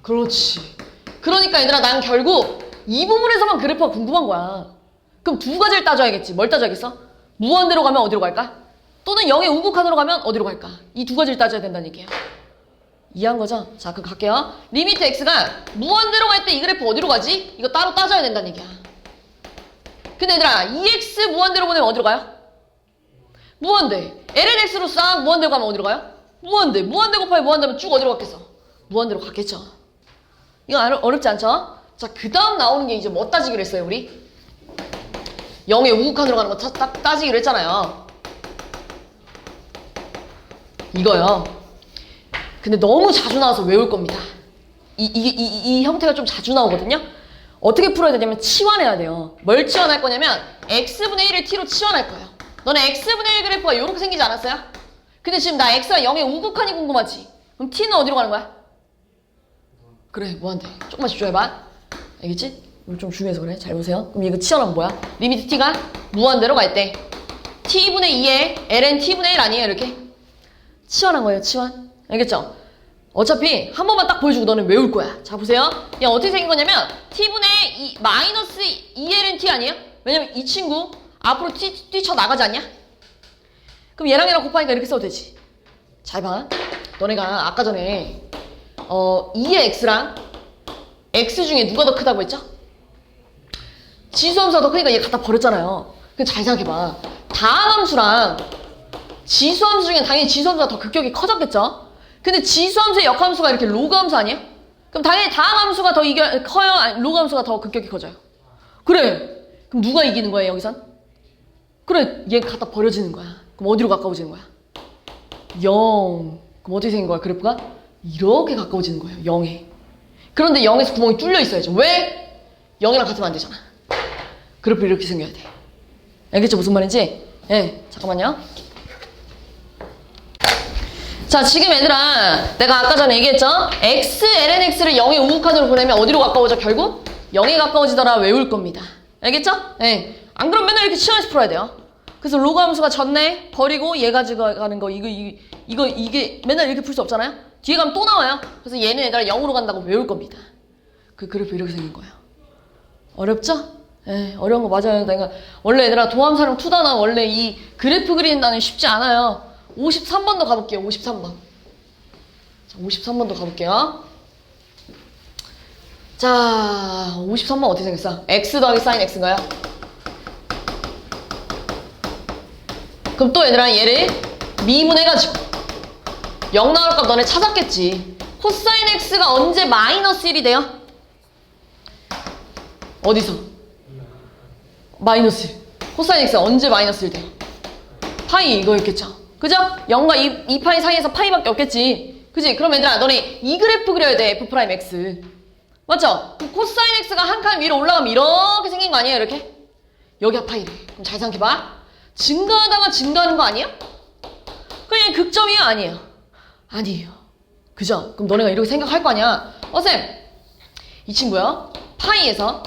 그렇지. 그러니까 얘들아 난 결국 이 부분에서만 그래프가 궁금한 거야. 그럼 두 가지를 따져야겠지. 뭘 따져야겠어? 무한대로 가면 어디로 갈까? 또는 0의 우극한으로 가면 어디로 갈까? 이 두 가지를 따져야 된다는 얘기예요. 이해한 거죠? 자, 그럼 갈게요. 리미트 x가 무한대로 갈 때 이 그래프 어디로 가지? 이거 따로 따져야 된다는 얘기야. 근데 얘들아 2x 무한대로 보내면 어디로 가요? 무한대. lnx로 싹 무한대로 가면 어디로 가요? 무한대. 무한대 곱하기 무한대면 쭉 어디로 갔겠어? 무한대로 갔겠죠. 이건 어렵지 않죠? 자, 그 다음 나오는 게 이제 뭐 따지기로 했어요, 우리? 0의 우극한으로 가는 거 따지기로 했잖아요. 이거요. 근데 너무 자주 나와서 외울 겁니다. 이 형태가 좀 자주 나오거든요? 어떻게 풀어야 되냐면 치환해야 돼요. 뭘 치환할 거냐면 x분의 1을 t로 치환할 거예요. 너네 x분의 1 그래프가 이렇게 생기지 않았어요? 근데 지금 나 x가 0의 우극한이 궁금하지? 그럼 t는 어디로 가는 거야? 그래, 무한대. 조금만 집중해봐. 알겠지? 이거 좀 중요해서 그래. 잘 보세요. 그럼 이거 치환하면 뭐야? 리미트 t가 무한대로 갈 때 t분의 2에 ln t분의 1 아니에요? 이렇게? 치환한 거예요, 치환. 알겠죠? 어차피 한 번만 딱 보여주고 너는 외울 거야. 자, 보세요. 그냥 어떻게 생긴 거냐면 t분의 2, 마이너스 2ln t 아니에요? 왜냐면 이 친구 앞으로 뛰쳐나가지 않냐? 그럼 얘랑 곱하니까 이렇게 써도 되지. 잘 봐. 너네가 아까 전에 2의 x랑 x 중에 누가 더 크다고 했죠? 지수함수가 더 크니까 얘 갖다 버렸잖아요. 그럼 잘 생각해봐. 다함수랑 지수함수 중에 당연히 지수함수가 더 극격이 커졌겠죠? 근데 지수함수의 역함수가 이렇게 로그함수 아니에요? 그럼 당연히 다함수가 더 커요? 아니, 로그함수가 더 극격이 커져요? 그래. 그럼 누가 이기는 거야, 여기선? 그래, 얘 갖다 버려지는 거야. 그럼 어디로 가까워지는 거야? 0. 그럼 어떻게 생긴 거야, 그래프가? 이렇게 가까워지는 거예요, 0에. 그런데 0에서 구멍이 뚫려 있어야죠. 왜? 0이랑 같으면 안 되잖아. 그래프 이렇게 생겨야 돼. 알겠죠? 무슨 말인지? 예, 잠깐만요. 자, 지금 얘들아, 내가 아까 전에 얘기했죠? x, lnx를 0의 우극한으로 보내면 어디로 가까워져? 결국 0에 가까워지더라 외울 겁니다. 알겠죠? 예. 안 그러면 맨날 이렇게 치환해서 풀어야 돼요. 그래서 로그 함수가 졌네? 버리고 얘 가져가는 거, 이게 맨날 이렇게 풀 수 없잖아요? 뒤에 가면 또 나와요. 그래서 얘는 얘들아 0으로 간다고 외울 겁니다. 그 그래프 이렇게 생긴 거예요. 어렵죠? 예, 어려운 거 맞아요. 내가 원래 얘들아 도함사령 2단원 원래 이 그래프 그리는 단은 쉽지 않아요. 53번도 가볼게요. 53번. 자, 53번도 가볼게요. 자, 53번 어떻게 생겼어? x 더하기 sin x인가요? 그럼 또 얘들아 얘를 미분해가지고 0 나올 값 너네 찾았겠지. 코사인 x가 언제 마이너스 1이 돼요? 어디서? 마이너스 1. 코사인 x가 언제 마이너스 1 돼요? 파이 이거였겠죠. 그죠? 0과 2파이 사이에서 파이밖에 없겠지. 그지? 그럼 얘들아 너네 이 그래프 그려야 돼. f 프라임 x. 맞죠? 그럼 코사인 x가 한 칸 위로 올라가면 이렇게 생긴 거 아니에요? 이렇게? 여기가 파이래. 그럼 잘 생각해봐. 증가하다가 증가하는 거 아니야? 그냥 극점이에요? 아니에요? 아니에요. 그죠? 그럼 너네가 이렇게 생각할 거 아니야? 쌤, 이 친구야 파이에서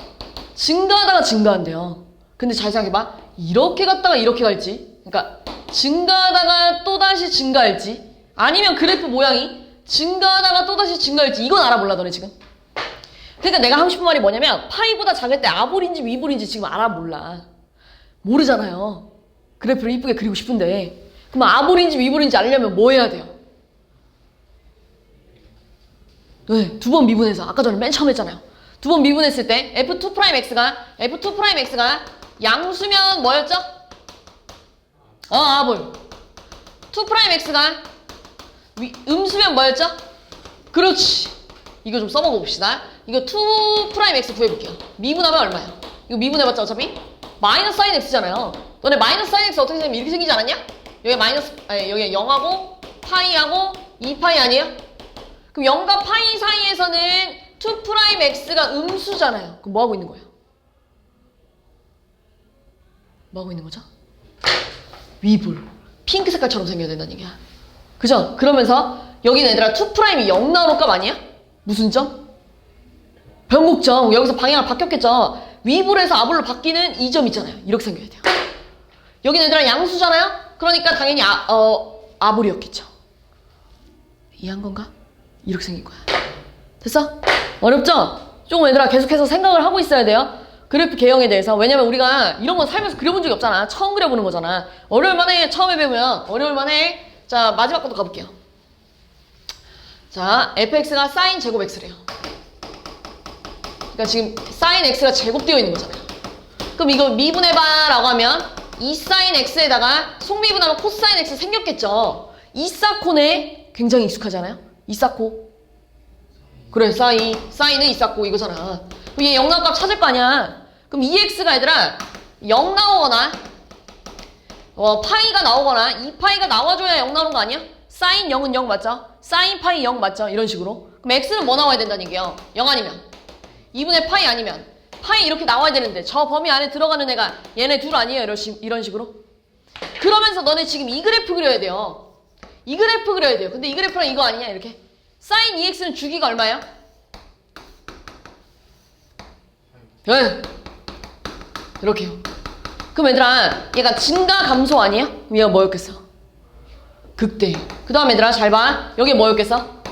증가하다가 증가한대요. 근데 잘 생각해봐. 이렇게 갔다가 이렇게 갈지, 그러니까 증가하다가 또다시 증가할지, 아니면 그래프 모양이 증가하다가 또다시 증가할지, 이건 알아볼라 너네 지금. 그러니까 내가 하고 싶은 말이 뭐냐면 파이보다 작을 때 아볼인지 위볼인지 지금 알아몰라. 모르잖아요. 그래프를 이쁘게 그리고 싶은데. 그럼 아볼인지 위볼인지 알려면 뭐 해야 돼요? 네, 두 번 미분해서 아까 전에 맨 처음 했잖아요. 두 번 미분했을 때 F2'X가 양수면 뭐였죠? 아볼. 2'X가 음수면 뭐였죠? 그렇지. 이거 좀 써먹어 봅시다. 이거 2'X 구해볼게요. 미분하면 얼마야? 이거 미분해봤자 어차피 마이너스 sin x잖아요. 너네 마이너스 sin x 어떻게 생기면 이렇게 생기지 않았냐? 여기 아니, 여기 0하고 파이하고 2파이 아니에요? 그럼 0과 파이 사이에서는 2'x가 음수잖아요. 그럼 뭐 하고 있는 거예요? 뭐 하고 있는 거죠? 위불. 핑크 색깔처럼 생겨야 된다는 얘기야. 그죠? 그러면서 여기는 얘들아 2'이 0 나오는 값 아니야? 무슨 점? 변곡점. 여기서 방향을 바뀌었겠죠? 위불에서 아불로 바뀌는 이 점 있잖아요. 이렇게 생겨야 돼요. 여기는 얘들아 양수잖아요? 그러니까 당연히 아불이었겠죠. 이해한 건가? 이렇게 생긴 거야. 됐어? 어렵죠? 조금 얘들아 계속해서 생각을 하고 있어야 돼요. 그래프 개형에 대해서. 왜냐면 우리가 이런 건 살면서 그려본 적이 없잖아. 처음 그려보는 거잖아. 어려울만 해. 처음에 배우면 어려울만 해. 자, 마지막 것도 가볼게요. 자, fx가 sin 제곱 x래요. 그러니까 지금 sin x가 제곱되어 있는 거잖아요. 그럼 이거 미분해봐 라고 하면 2sin x에다가 속미분하면 코사인 x 생겼겠죠. 이사코네 굉장히 익숙하잖아요. 이사코. 그래, 사인은 이사코 이거잖아. 그럼 얘 0 나온 값 찾을 거 아니야. 그럼 2x가 얘들아 0 나오거나 파이가 나오거나 2파이가 나와줘야 0 나오는 거 아니야? 사인 0은 0 맞죠? 사인 파이 0 맞죠? 이런 식으로. 그럼 x는 뭐 나와야 된다는 얘기예요? 0 아니면 2분의 파이 아니면 파이 이렇게 나와야 되는데 저 범위 안에 들어가는 애가 얘네 둘 아니에요? 이런 식으로. 그러면서 너네 지금 이 그래프 그려야 돼요. 이 그래프 그려야 돼요. 근데 이 그래프랑 이거 아니냐 이렇게. 사인 2x는 주기가 얼마예요? 네. 이렇게요. 그럼 얘들아 얘가 증가 감소 아니야? 그럼 얘가 뭐였겠어? 극대. 그 다음 얘들아 잘 봐. 여기 뭐였겠어?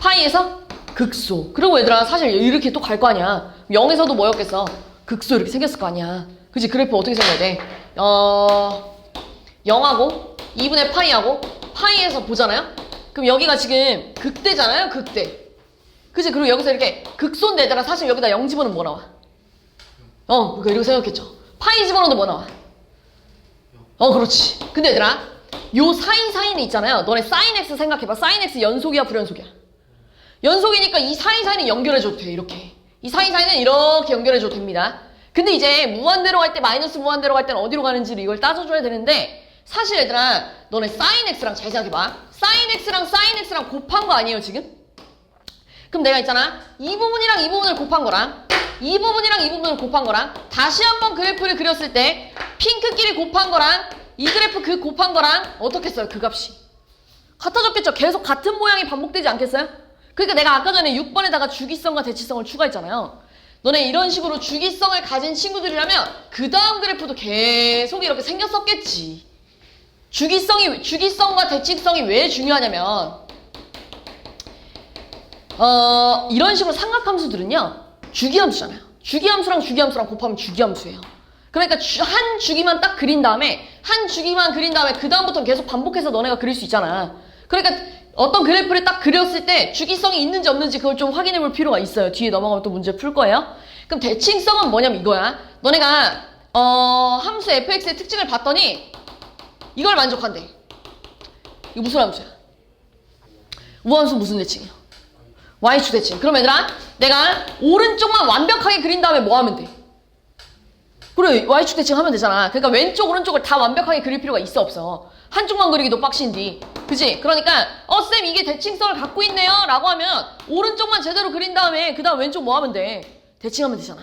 파이에서 극소. 그리고 얘들아 사실 이렇게 또 갈 거 아니야. 0에서도 뭐였겠어? 극소 이렇게 생겼을 거 아니야. 그치? 그래프 어떻게 생겨야 돼? 0하고 2분의 파이하고 파이에서 보잖아요? 그럼 여기가 지금 극대잖아요? 극대. 그치? 그리고 여기서 이렇게 극소인데 얘들아 사실 여기다 0 집어넣으면 뭐 나와? 그러니까 이렇게 생각했죠. 파이 집어넣어도 뭐 나와? 그렇지. 근데 얘들아 요 사인이 있잖아요. 너네 사인 x 생각해봐. 사인 x 연속이야 불연속이야? 연속이니까 이 사인은 연결해줘도 돼. 이렇게. 이 사인은 이렇게 연결해줘도 됩니다. 근데 이제 무한대로 갈 때 마이너스 무한대로 갈 때는 어디로 가는지를 이걸 따져줘야 되는데 사실 얘들아 너네 사인 x랑 잘 생각해봐. 사인 x랑 곱한 거 아니에요 지금? 그럼 내가 있잖아 이 부분이랑 이 부분을 곱한 거랑 이 부분이랑 이 부분을 곱한 거랑 다시 한번 그래프를 그렸을 때 핑크끼리 곱한 거랑 이 그래프 그 곱한 거랑 어떻게 써요? 그 값이 같아졌겠죠? 계속 같은 모양이 반복되지 않겠어요? 그러니까 내가 아까 전에 6번에다가 주기성과 대치성을 추가했잖아요. 너네 이런 식으로 주기성을 가진 친구들이라면 그 다음 그래프도 계속 이렇게 생겼었겠지. 주기성과 대칭성이 왜 중요하냐면 이런 식으로 삼각함수들은요 주기함수잖아요. 주기함수랑 곱하면 주기함수예요. 그러니까 한 주기만 딱 그린 다음에 그 다음부터는 계속 반복해서 너네가 그릴 수 있잖아. 그러니까 어떤 그래프를 딱 그렸을 때 주기성이 있는지 없는지 그걸 좀 확인해 볼 필요가 있어요. 뒤에 넘어가면 또 문제 풀 거예요. 그럼 대칭성은 뭐냐면 이거야. 너네가 함수 fx의 특징을 봤더니 이걸 만족한대. 이거 무슨 함수야? 우함수 무슨 대칭이야? y축 대칭. 그럼 얘들아 내가 오른쪽만 완벽하게 그린 다음에 뭐 하면 돼? 그래 y축 대칭 하면 되잖아. 그러니까 왼쪽 오른쪽을 다 완벽하게 그릴 필요가 있어 없어? 한쪽만 그리기도 빡신디. 그치? 그러니까 쌤 이게 대칭성을 갖고 있네요 라고 하면 오른쪽만 제대로 그린 다음에 그 다음 왼쪽 뭐 하면 돼? 대칭하면 되잖아.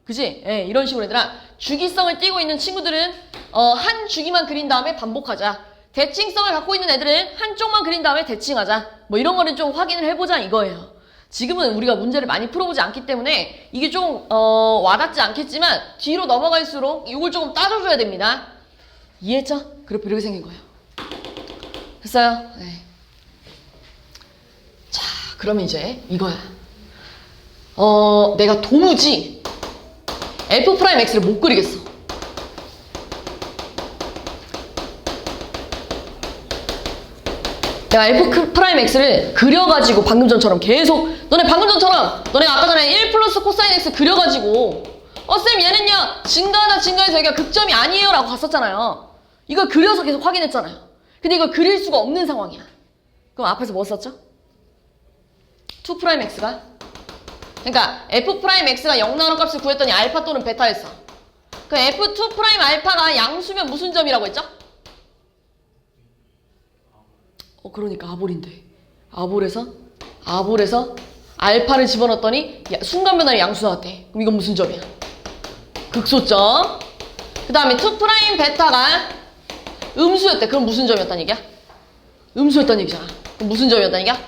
그치? 예, 이런 식으로 얘들아 주기성을 띠고 있는 친구들은 한 주기만 그린 다음에 반복하자. 대칭성을 갖고 있는 애들은 한쪽만 그린 다음에 대칭하자. 뭐 이런 거는 좀 확인을 해보자 이거예요. 지금은 우리가 문제를 많이 풀어보지 않기 때문에 이게 좀 와닿지 않겠지만 뒤로 넘어갈수록 이걸 조금 따져줘야 됩니다. 이해했죠? 그래프 이렇게 생긴 거예요. 됐어요? 네. 자, 그러면 이제 이거야. 내가 도무지 f'x를 못 그리겠어. 내가 f'x를 그려가지고 방금 전처럼 계속 너네가 아까 전에 1 플러스 코사인 x 그려가지고 쌤 얘는요 증가해서 여기가 극점이 아니에요 라고 갔었잖아요. 이걸 그려서 계속 확인했잖아요. 근데 이걸 그릴 수가 없는 상황이야. 그럼 앞에서 뭐 썼죠? 2'x가 그러니까 f'x가 0 나오는 값을 구했더니 알파 또는 베타였어. 그 f2'알파가 양수면 무슨 점이라고 했죠? 그러니까 아볼인데. 아볼에서 알파를 집어넣었더니 순간 변화의 양수 나왔대. 그럼 이건 무슨 점이야? 극소점. 그 다음에 2' 베타가 음수였대. 그럼 무슨 점이었다는 얘기야? 음수였다는 얘기잖아. 그럼 무슨 점이었다는 얘기야?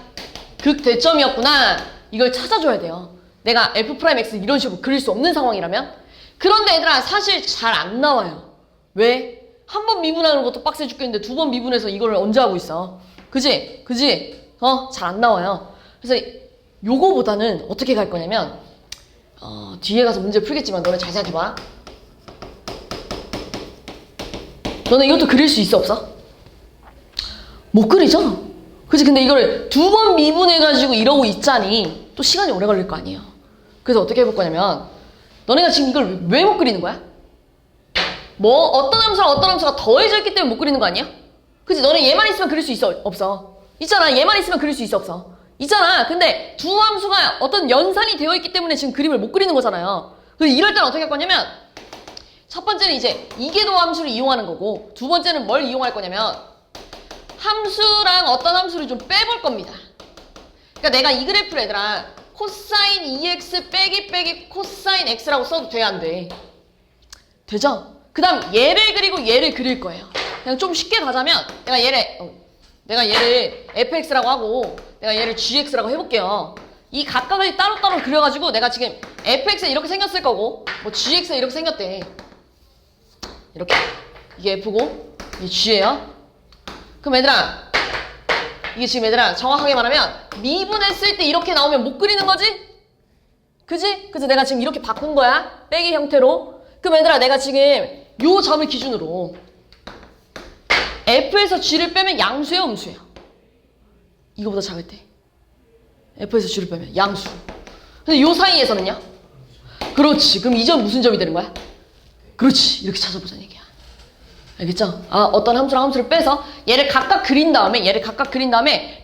극대점이었구나. 이걸 찾아줘야 돼요. 내가 F'X 이런 식으로 그릴 수 없는 상황이라면. 그런데 얘들아 사실 잘 안 나와요. 왜? 한 번 미분하는 것도 빡세 죽겠는데 두 번 미분해서 이걸 언제 하고 있어? 그지? 잘 안 나와요. 그래서 요거보다는 어떻게 갈 거냐면 뒤에 가서 문제 풀겠지만 너네 잘 생각해봐. 너네 이것도 그릴 수 있어 없어? 못 그리죠? 그치? 근데 이거를 두 번 미분해가지고 이러고 있자니 또 시간이 오래 걸릴 거 아니에요. 그래서 어떻게 해볼 거냐면 너네가 지금 이걸 왜 못 그리는 거야? 뭐 어떤 함수가 더해져 있기 때문에 못 그리는 거 아니야? 그치? 너네 얘만 있으면 그릴 수 있어 없어? 있잖아. 얘만 있으면 그릴 수 있어 없어? 있잖아. 근데 두 함수가 어떤 연산이 되어 있기 때문에 지금 그림을 못 그리는 거잖아요. 그래서 이럴 때는 어떻게 할 거냐면 첫 번째는 이제 이계도 함수를 이용하는 거고 두 번째는 뭘 이용할 거냐면 함수랑 어떤 함수를 좀 빼볼 겁니다. 그러니까 내가 이 그래프를 얘들아 코사인 2x 빼기 코사인 x라고 써도 돼 안 돼? 되죠? 그 다음 얘를 그리고 얘를 그릴 거예요. 그냥 좀 쉽게 가자면 내가 얘를 fx라고 하고 내가 얘를 gx라고 해볼게요. 이 각각을 따로따로 그려가지고 내가 지금 fx가 이렇게 생겼을 거고 뭐 gx가 이렇게 생겼대. 이렇게 이게 f고 이게 g예요. 그럼 얘들아 이게 지금 얘들아 정확하게 말하면 미분했을 때 이렇게 나오면 못 그리는 거지? 그지? 그래서 내가 지금 이렇게 바꾼 거야. 빼기 형태로. 그럼 얘들아 내가 지금 요 점을 기준으로 f에서 g를 빼면 양수예요 음수예요? 이거보다 작을 때 f에서 g를 빼면 양수. 근데 요 사이에서는요? 그렇지. 그럼 이 점 무슨 점이 되는 거야? 그렇지. 이렇게 찾아보자는 얘기야. 알겠죠? 어떤 함수랑 함수를 빼서 얘를 각각 그린 다음에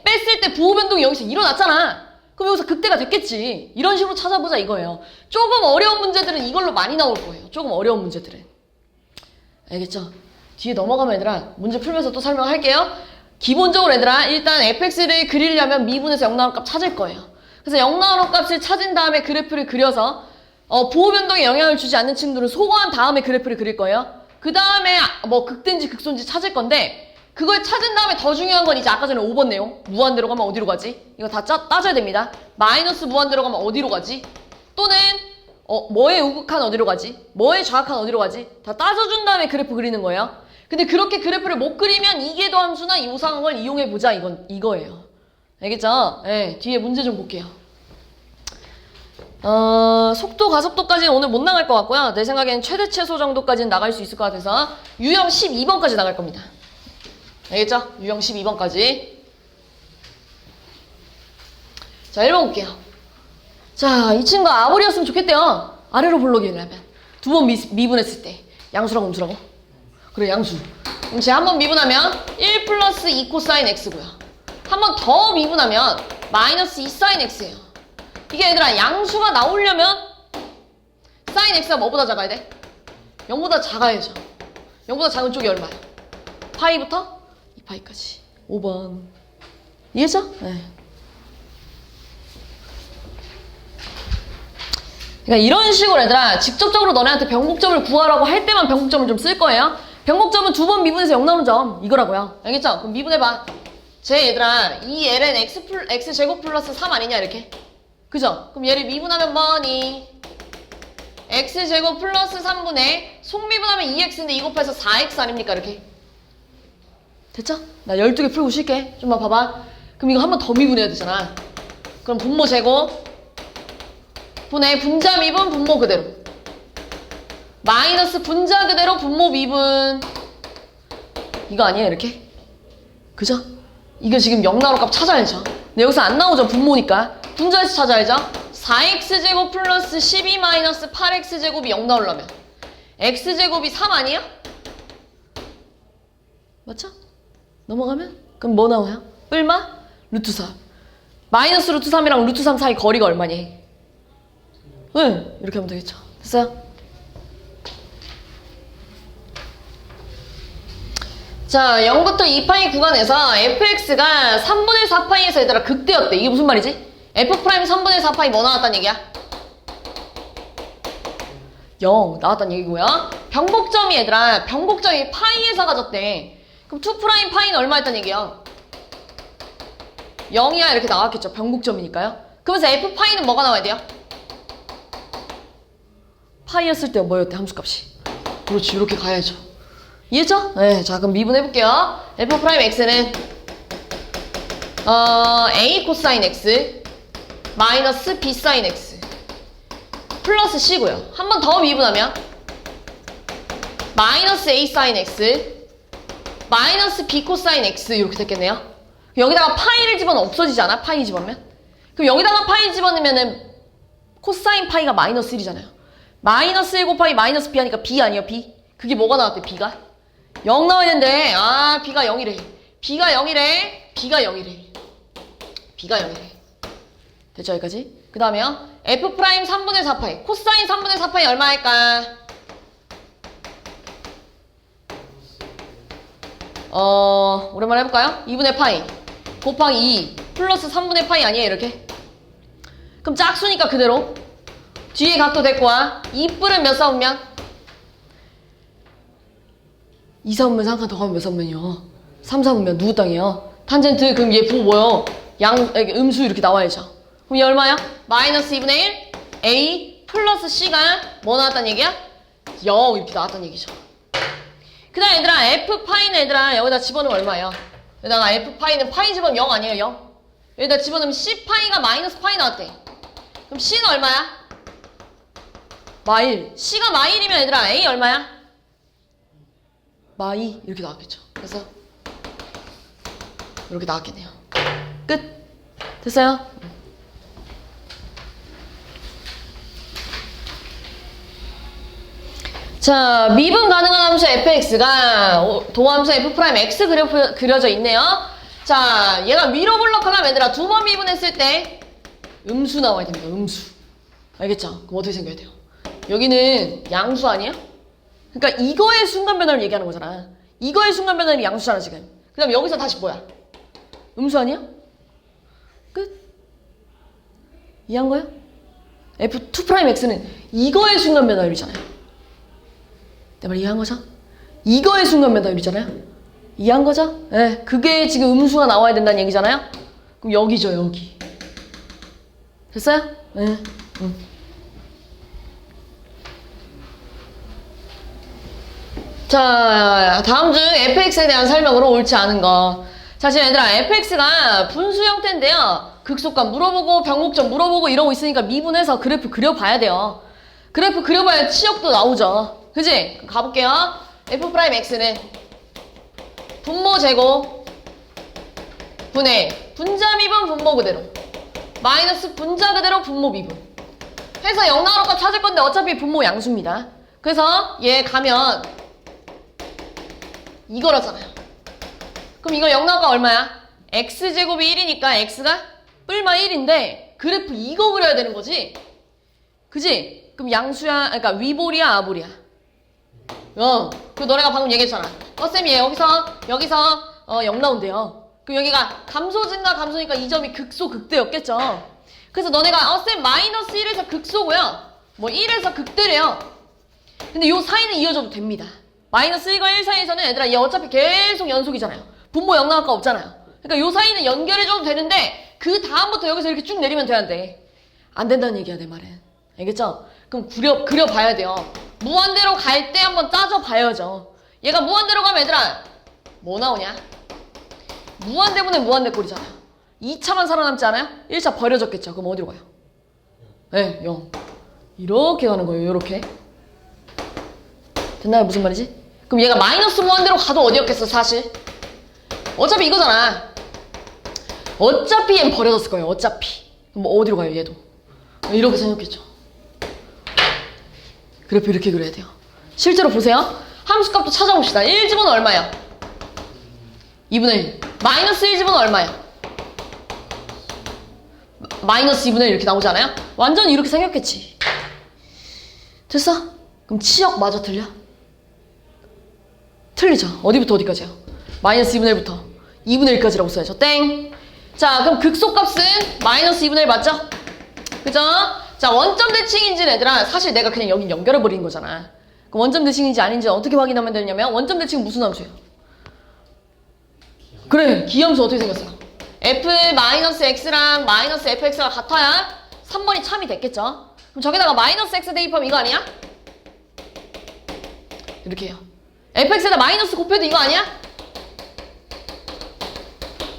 뺐을 때 부호 변동이 여기서 일어났잖아. 그럼 여기서 극대가 됐겠지. 이런 식으로 찾아보자 이거예요. 조금 어려운 문제들은 이걸로 많이 나올 거예요. 조금 어려운 문제들은. 알겠죠? 뒤에 넘어가면 얘들아 문제 풀면서 또 설명할게요. 기본적으로 얘들아 일단 fx를 그리려면 미분에서 0 나오는 값 찾을 거예요. 그래서 0 나오는 값을 찾은 다음에 그래프를 그려서 부호 변동에 영향을 주지 않는 친구들은 소거한 다음에 그래프를 그릴 거예요. 그 다음에 뭐 극대인지 극소인지 찾을 건데 그걸 찾은 다음에 더 중요한 건 이제 아까 전에 5번 내용 무한대로 가면 어디로 가지? 이거 다 따져야 됩니다. 마이너스 무한대로 가면 어디로 가지? 또는 뭐의 우극한 어디로 가지? 뭐의 좌악한 어디로 가지? 다 따져준 다음에 그래프 그리는 거예요. 근데 그렇게 그래프를 못 그리면 이계도 함수나 이 우상항을 이용해보자 이거예요. 알겠죠? 네, 뒤에 문제 좀 볼게요. 속도, 가속도까지는 오늘 못 나갈 것 같고요. 내 생각엔 최대 최소 정도까지는 나갈 수 있을 것 같아서 유형 12번까지 나갈 겁니다. 알겠죠? 유형 12번까지. 자, 1번 볼게요. 자, 이 친구가 아볼이었으면 좋겠대요. 아래로 볼록이려면. 두 번 미분했을 때. 양수랑 음수라고? 그래, 양수. 그럼 제가 한 번 미분하면 1 플러스 2 코사인 x고요. 한 번 더 미분하면 마이너스 2 사인 x예요. 이게 얘들아 양수가 나오려면 사인 x가 뭐보다 작아야 돼? 0보다 작아야죠. 0보다 작은 쪽이 얼마야? 파이부터 2파이까지. 5번. 이해죠? 네. 그러니까 이런 식으로 얘들아 직접적으로 너네한테 변곡점을 구하라고 할 때만 변곡점을 좀 쓸 거예요. 변곡점은 두 번 미분해서 0 나오는 점 이거라고요. 알겠죠? 그럼 미분해봐. 제 얘들아 2ln x제곱 플러스 3 아니냐 이렇게. 그죠? 그럼 얘를 미분하면 뭐니? x제곱 플러스 3분의 속미분하면 2x인데 2 곱해서 4x 아닙니까? 이렇게. 됐죠? 나 12개 풀고 쉴게. 좀만 봐봐. 그럼 이거 한 번 더 미분해야 되잖아. 그럼 분모 제곱 분의 분자 미분 분모 그대로 마이너스 분자 그대로 분모 미분 이거 아니에요 이렇게? 그죠? 이거 지금 0 나올 값 찾아야죠. 근데 여기서 안 나오죠 분모니까. 분자에서 찾아야죠. 4x제곱 플러스 12 마이너스 8x제곱이 0 나오려면 x제곱이 3 아니야? 맞죠? 넘어가면? 그럼 뭐 나와요? 뿔마? 루트 3 마이너스 루트 3이랑 루트 3 사이 거리가 얼마니? 응 이렇게 하면 되겠죠. 됐어요? 자, 0부터 2파이 구간에서 fx가 3분의 4파이에서 얘들아 극대였대. 이게 무슨 말이지? f 프라임 3분의 4파이 뭐 나왔단 얘기야? 0 나왔단 얘기고요. 변곡점이 얘들아, 변곡점이 파이에서 가졌대. 그럼 2 프라임 파이는 얼마였단 얘기야? 0이야 이렇게 나왔겠죠. 변곡점이니까요. 그러면서 f 파이는 뭐가 나와야 돼요? 파이였을 때 뭐였대? 함수값이. 그렇지, 이렇게 가야죠. 이해했죠? 네, 자 그럼 미분해볼게요. f 프라임 x는 a 코사인 x 마이너스 b 사인 x 플러스 c고요. 한 번 더 미분하면 마이너스 a 사인 x 마이너스 b 코사인 x 이렇게 됐겠네요. 여기다가 파이를 집어넣으면 없어지지 않아? 파이 집어넣으면? 그럼 여기다가 파이 집어넣으면은 코사인 파이가 마이너스 1이잖아요. 마이너스 1 곱하기 마이너스 b 하니까 b 아니에요? b? 그게 뭐가 나왔대? b가? 0 나와야 되는데 아 b가 0이래. b가 0이래. b가 0이래. b가 0이래. 됐죠 여기까지? 그 다음에요. f 프라임 3분의 4파이 코사인 3분의 4파이 얼마일까? 오랜만에 해볼까요? 2분의 파이 곱하기 2 플러스 3분의 파이 아니에요 이렇게? 그럼 짝수니까 그대로 뒤에 각도 됐고와 2뿔은 몇 사분면? 2 사분면 상칸 더 가면 몇 사분면이요? 3 사분면 누구 땅이에요? 탄젠트 그럼 얘 부호 뭐요? 음수 이렇게 나와야죠. 그럼 얘 얼마야? 마이너스 2분의 1 a 플러스 c가 뭐 나왔단 얘기야? 0 이렇게 나왔단 얘기죠. 그 다음 얘들아 f 파이는 얘들아 여기다 집어넣으면 얼마예요? 여기다가 f 파이는 파이 집어넣으면 0 아니에요? 0? 여기다 집어넣으면 c 파이가 마이너스 파이 나왔대. 그럼 c는 얼마야? 마일. c가 마일이면 얘들아 a 얼마야? 마이 이렇게 나왔겠죠. 그래서 이렇게 나왔겠네요. 끝. 됐어요? 자, 미분 가능한 함수 fx가 도함수 f 프라임 x 그래프 그려져 있네요. 자, 얘가 위로 블록하려면 얘들아 두 번 미분했을 때 음수 나와야 됩니다. 음수. 알겠죠? 그럼 어떻게 생겨야 돼요? 여기는 양수 아니야? 그러니까 이거의 순간 변화를 얘기하는 거잖아. 이거의 순간 변화는 양수잖아 지금. 그 다음 여기서 다시 뭐야? 음수 아니야? 끝. 이해한 거야? f2 프라임 x는 이거의 순간 변화율이잖아요. 내 말 이해한 거죠? 이거의 순간 변화율이잖아요. 이해한 거죠? 네, 그게 지금 음수가 나와야 된다는 얘기잖아요. 그럼 여기죠, 여기. 됐어요? 네. 자, 다음 중 fx에 대한 설명으로 옳지 않은 거. 자, 지금 얘들아, fx가 분수 형태인데요. 극소값 물어보고 변곡점 물어보고 이러고 있으니까 미분해서 그래프 그려봐야 돼요. 그래프 그려봐야 치역도 나오죠. 그지? 그럼 가볼게요. f 프라임 x는 분모 제곱 분의 분자 미분 분모 그대로 마이너스 분자 그대로 분모 미분 해서 0 나오는 값 찾을 건데 어차피 분모 양수입니다. 그래서 얘 가면 이거라잖아요. 그럼 이거 0 나올 값 얼마야? x제곱이 1이니까 x가 뿔마 1인데 그래프 이거 그려야 되는 거지? 그지? 그럼 양수야, 그러니까 위볼이야 아볼이야? 그 너네가 방금 얘기했잖아. 쌤이 여기서 0 나온대요. 그럼 여기가 감소 증가 감소니까 이 점이 극소 극대였겠죠. 그래서 너네가 쌤 마이너스 1에서 극소고요. 뭐 1에서 극대래요. 근데 요 사이는 이어져도 됩니다. 마이너스 1과 1 사이에서는 얘들아 얘 어차피 계속 연속이잖아요. 분모 0 나올 거 없잖아요. 그러니까 요 사이는 연결해줘도 되는데 그 다음부터 여기서 이렇게 쭉 내리면 되는데 안 된다는 얘기야 내 말은. 알겠죠? 그럼 그려봐야 돼요. 무한대로 갈 때 한번 따져봐야죠. 얘가 무한대로 가면 얘들아 뭐 나오냐? 무한대분의 무한대 꼴이잖아요. 2차만 살아남지 않아요? 1차 버려졌겠죠. 그럼 어디로 가요? 네, 0. 이렇게 가는 거예요. 이렇게. 됐나요? 무슨 말이지? 그럼 얘가 마이너스 무한대로 가도 어디였겠어 사실? 어차피 이거잖아. 어차피 얘는 버려졌을 거예요. 어차피. 그럼 뭐 어디로 가요 얘도? 이렇게 생겼겠죠. 그래프 이렇게 그려야 돼요. 실제로 보세요. 함수값도 찾아봅시다. 1 집어넣으면 얼마야? 2분의 1. 마이너스 1 집어넣으면 얼마야? 마이너스 2분의 1 이렇게 나오지 않아요? 완전 이렇게 생겼겠지. 됐어? 그럼 치역 마저 틀려? 틀리죠. 어디부터 어디까지요? 마이너스 2분의 1부터 2분의 1까지라고 써야죠. 땡. 자, 그럼 극소값은 마이너스 2분의 1 맞죠? 그죠? 자, 원점 대칭인지는 얘들아 사실 내가 그냥 여기 연결해버린 거잖아. 그럼 원점 대칭인지 아닌지 어떻게 확인하면 되냐면 원점 대칭은 무슨 함수예요? 그래, 기함수 어떻게 생겼어요? f-x랑 마이너스 fx가 같아야 3번이 참이 됐겠죠? 그럼 저기다가 마이너스 x 대입하면 이거 아니야? 이렇게 해요. fx에다 마이너스 곱해도 이거 아니야?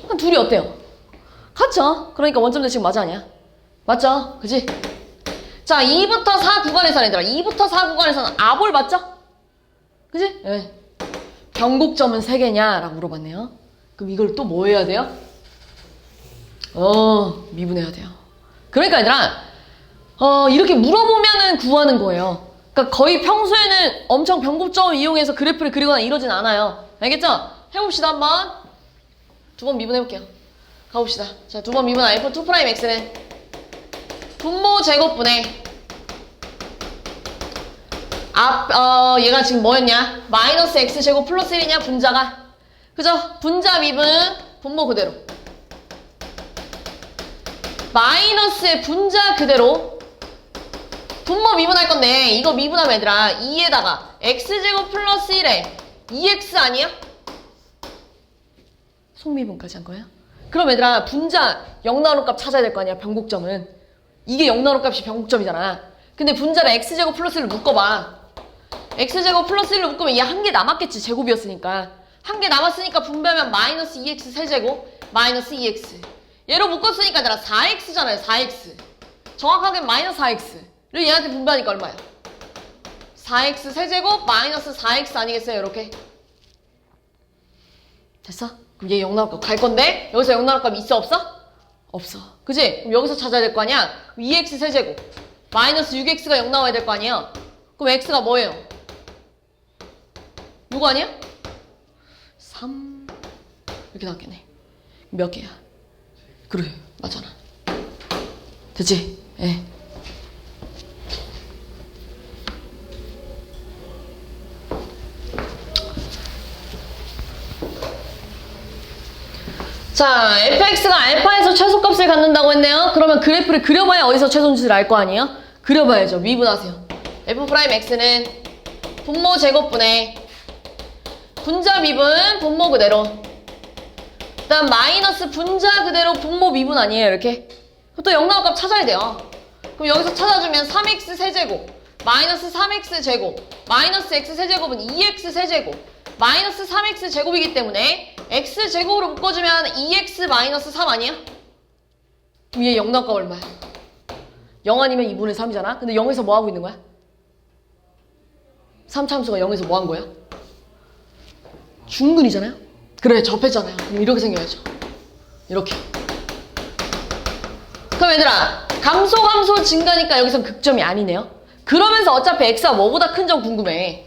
그럼 둘이 어때요? 같죠? 그러니까 원점 대칭 맞아 아니야? 맞죠? 그지? 자, 2부터 4 구간에서는 얘들아 2부터 4 구간에서는 아볼 맞죠? 그지? 네. 변곡점은 3개냐? 라고 물어봤네요. 그럼 이걸 또 뭐 해야 돼요? 미분해야 돼요. 그러니까 얘들아 이렇게 물어보면은 구하는 거예요. 그러니까 거의 평소에는 엄청 변곡점을 이용해서 그래프를 그리거나 이러진 않아요. 알겠죠? 해봅시다 한번. 두 번 미분해볼게요. 가봅시다. 자, 두 번 미분한 f2'x는 분모 제곱분의 얘가 지금 뭐였냐? 마이너스 x제곱 플러스 1이냐 분자가? 그죠? 분자 미분 분모 그대로 마이너스의 분자 그대로 분모 미분할 건데 이거 미분하면 얘들아 2에다가 x제곱 플러스 1에 2x 아니야? 속미분까지 한 거야? 그럼 얘들아 분자 0 나오는 값 찾아야 될 거 아니야 변곡점은. 이게 0 나오는 값이 변곡점이잖아. 근데 분자를 x제곱 플러스 1을 묶어봐. x제곱 플러스 1을 묶으면 얘 한 개 남았겠지. 제곱이었으니까. 한 개 남았으니까 분배하면 마이너스 2x 세제곱 마이너스 2x. 얘로 묶었으니까 얘들아 4x잖아요. 4x. 정확하게 마이너스 4x를 얘한테 분배하니까 얼마야? 4x 세제곱 마이너스 4x 아니겠어요? 이렇게. 됐어? 그럼 얘 0 나올 값 갈 건데 여기서 0 나올 값 있어 없어? 없어. 그지? 그럼 여기서 찾아야 될 거 아니야? 2x 세제곱 마이너스 6x가 0 나와야 될 거 아니야? 그럼 x가 뭐예요? 누구 아니야? 3 이렇게 나왔겠네. 몇 개야? 그래 맞잖아. 됐지? 예. 자, fx가 알파에서 최소값을 갖는다고 했네요. 그러면 그래프를 그려봐야 어디서 최소인지를 알 거 아니에요? 그려봐야죠. 미분하세요. f'x는 분모 제곱분의 분자 미분 분모 그대로 그 다음 마이너스 분자 그대로 분모 미분 아니에요? 이렇게. 또 0 나올 값 찾아야 돼요. 그럼 여기서 찾아주면 3x 세제곱 마이너스 3x 제곱 마이너스 x 세제곱은 2x 세제곱 마이너스 3x 제곱이기 때문에 x 제곱으로 묶어주면 2x 마이너스 3 아니야? 그럼 얘 0 나올 값 얼마야? 0 아니면 2분의 3이잖아? 근데 0에서 뭐 하고 있는 거야? 3차함수가 0에서 뭐 한 거야? 중근이잖아요? 그래 접했잖아요. 그럼 이렇게 생겨야죠. 이렇게. 그럼 얘들아 감소 증가니까 여기선 극점이 아니네요. 그러면서 어차피 x가 뭐보다 큰 점 궁금해.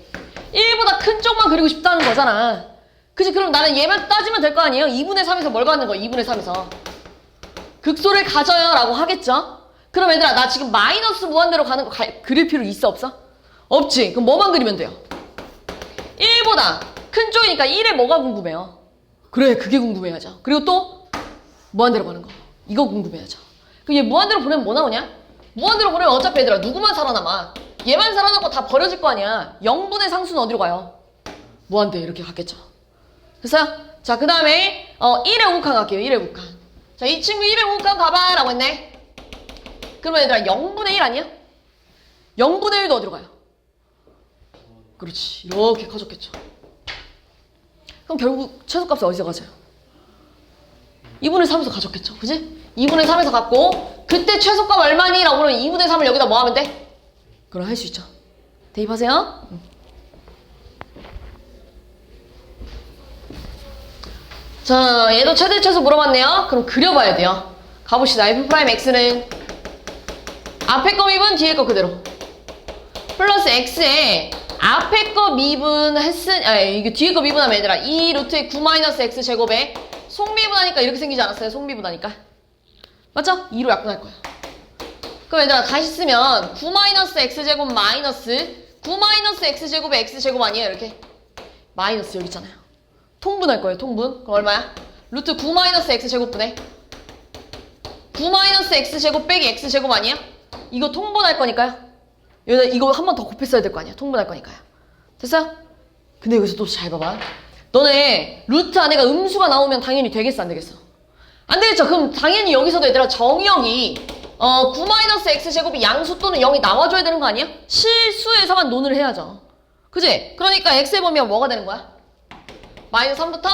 1보다 큰 쪽만 그리고 싶다는 거잖아. 그치? 그럼 나는 얘만 따지면 될 거 아니에요? 2분의 3에서 뭘 갖는 거야? 2분의 3에서 극소를 가져요 라고 하겠죠? 그럼 얘들아 나 지금 마이너스 무한대로 가는 거 그릴 필요 있어 없어? 없지. 그럼 뭐만 그리면 돼요? 1보다 큰 쪽이니까 1에 뭐가 궁금해요? 그래 그게 궁금해야죠. 그리고 또 무한대로 가는 거 이거 궁금해야죠. 그럼 얘 무한대로 보내면 뭐 나오냐? 무한대로 보내면 어차피 얘들아 누구만 살아남아? 얘만 살아남고 다 버려질 거 아니야. 0분의 상수는 어디로 가요? 무한대 이렇게 갔겠죠. 됐어요? 자, 그 다음에 1의 우극한 갈게요. 1의 우극한. 자, 이 친구 1의 우극한 가봐 라고 했네. 그러면 얘들아 0분의 1 아니야? 0분의 1도 어디로 가요? 그렇지. 이렇게 커졌겠죠. 그럼 결국 최소값이 어디서 가져요? 2분의 3에서 가졌겠죠. 그지? 2분의 3에서 갔고 그때 최소값 얼마니? 라고 그러면 2분의 3을 여기다 뭐 하면 돼? 그럼 할 수 있죠. 대입하세요. 자, 얘도 최대 최소 물어봤네요. 그럼 그려봐야 돼요. 가봅시다. f'x는 앞에 거 미분 뒤에 거 그대로 플러스 x에 앞에 거 이게 뒤에 거 미분하면 얘들아 2 루트의 9 마이너스 x 제곱에 속미분하니까 이렇게 생기지 않았어요? 속미분하니까 맞죠? 2로 약분할 거야. 그럼 얘들아 다시 쓰면 9 마이너스 x제곱 마이너스 9 마이너스 x제곱에 x제곱 아니에요? 이렇게 마이너스 여기 있잖아요. 통분할 거예요, 통분. 그럼 얼마야? 루트 9 마이너스 x제곱분의 9 마이너스 x제곱 빼기 x제곱 아니야? 이거 통분할 거니까요. 여기다 이거 한 번 더 곱했어야 될 거 아니야. 통분할 거니까요. 됐어요? 근데 여기서 또 잘 봐봐. 너네 루트 안에가 음수가 나오면 당연히 되겠어, 안 되겠어? 안 되겠죠? 그럼 당연히 여기서도 얘들아 정의역이 9 마이너스 x제곱이 양수 또는 0이 나와줘야 되는 거 아니야? 실수에서만 논을 해야죠. 그지? 그러니까 x에 보면 뭐가 되는 거야? 마이너스 3부터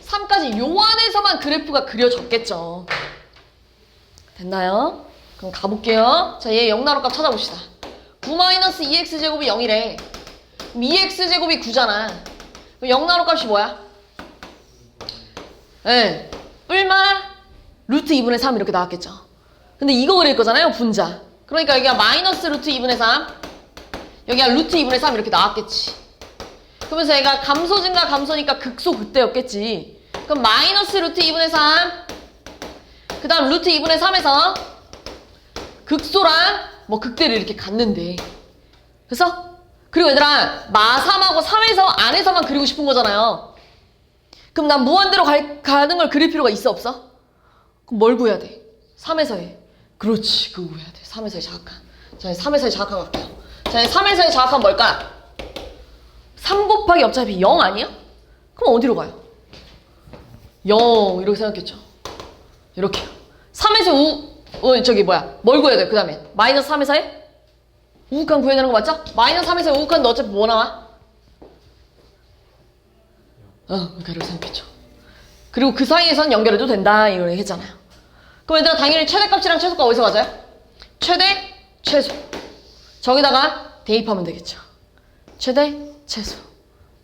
3까지 요 안에서만 그래프가 그려졌겠죠. 됐나요? 그럼 가볼게요. 자, 얘 0 나올 값 찾아봅시다. 9 마이너스 2x제곱이 0이래. 그럼 2x제곱이 9잖아. 그럼 0 나올 값이 뭐야? 예, 뿔마 루트 2분의 3 이렇게 나왔겠죠. 근데 이거 그릴 거잖아요, 분자. 그러니까 여기가 마이너스 루트 2분의 3, 여기가 루트 2분의 3 이렇게 나왔겠지. 그러면서 얘가 감소 증가 감소니까 극소 극대였겠지. 그럼 마이너스 루트 2분의 3, 그 다음 루트 2분의 3에서 극소랑 뭐 극대를 이렇게 갔는데. 그래서 그리고 얘들아 마3하고 3에서 안에서만 그리고 싶은 거잖아요. 그럼 난 무한대로 가는 걸 그릴 필요가 있어, 없어? 그럼 뭘 구해야 돼? 3에서의. 그렇지, 그거 구해야 돼. 3에서의 자각한. 자, 3에서의 자각한 갈게요. 자, 3에서의 자각한 뭘까? 3 곱하기 어차피 0 아니야? 그럼 어디로 가요? 0 이렇게 생각했죠. 이렇게요. 3에서 저기 뭐야? 뭘 구해야 돼? 그 다음에 마이너스 3에서의 우극한 구해야 되는 거 맞죠? 마이너스 3에서의 우극한 너 어차피 뭐 나와? 그러니까 이렇게 생각했죠. 그리고 그 사이에선 연결해도 된다 이걸 했잖아요. 그럼 얘들아 당연히 최대값이랑 최소값 어디서 가져요? 최대, 최소. 저기다가 대입하면 되겠죠. 최대, 최소.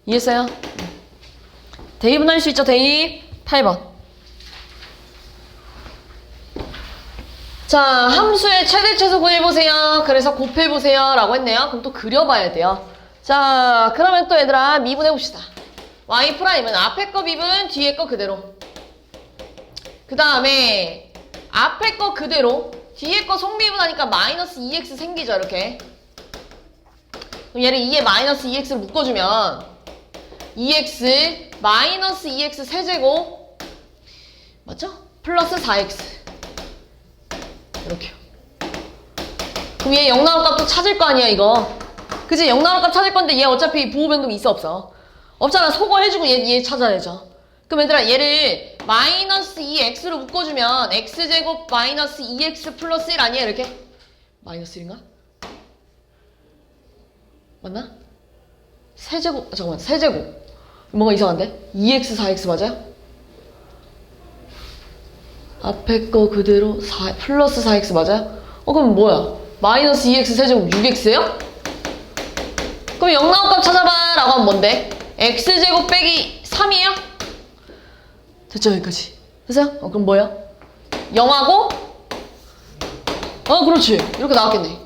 이해했어요? 대입은 할 수 있죠. 대입 8번. 자, 함수의 최대, 최소 구해보세요. 그래서 곱해보세요 라고 했네요. 그럼 또 그려봐야 돼요. 자, 그러면 또 얘들아 미분해봅시다. y''은 앞에 거 미분, 뒤에 거 그대로. 그 다음에 앞에 거 그대로, 뒤에 거 속미분하니까 마이너스 2x 생기죠, 이렇게. 그럼 얘를 2에 마이너스 2x를 묶어주면 2x 마이너스 2x 세제곱 맞죠? 플러스 4x 이렇게요. 그럼 얘 0 나올 값도 찾을 거 아니야, 이거. 그치? 0 나올 값 찾을 건데 얘 어차피 부호 변동이 있어, 없어? 없잖아. 소거해주고 얘 찾아야죠. 그럼 얘들아 얘를 마이너스 2x로 묶어주면 x제곱 마이너스 2x 플러스 1 아니야, 이렇게? 마이너스 1인가? 맞나? 세제곱, 잠깐만, 세제곱. 뭔가 이상한데? 2x, 4x 맞아요? 앞에 거 그대로 플러스 4x 맞아요? 그럼 뭐야? 마이너스 2x 세제곱 6x예요? 그럼 0 나올 값 찾아봐 라고 하면 뭔데? x제곱 빼기 3이에요? 됐죠, 여기까지? 됐어요? 그럼 뭐야? 0하고 그렇지, 이렇게 나왔겠네.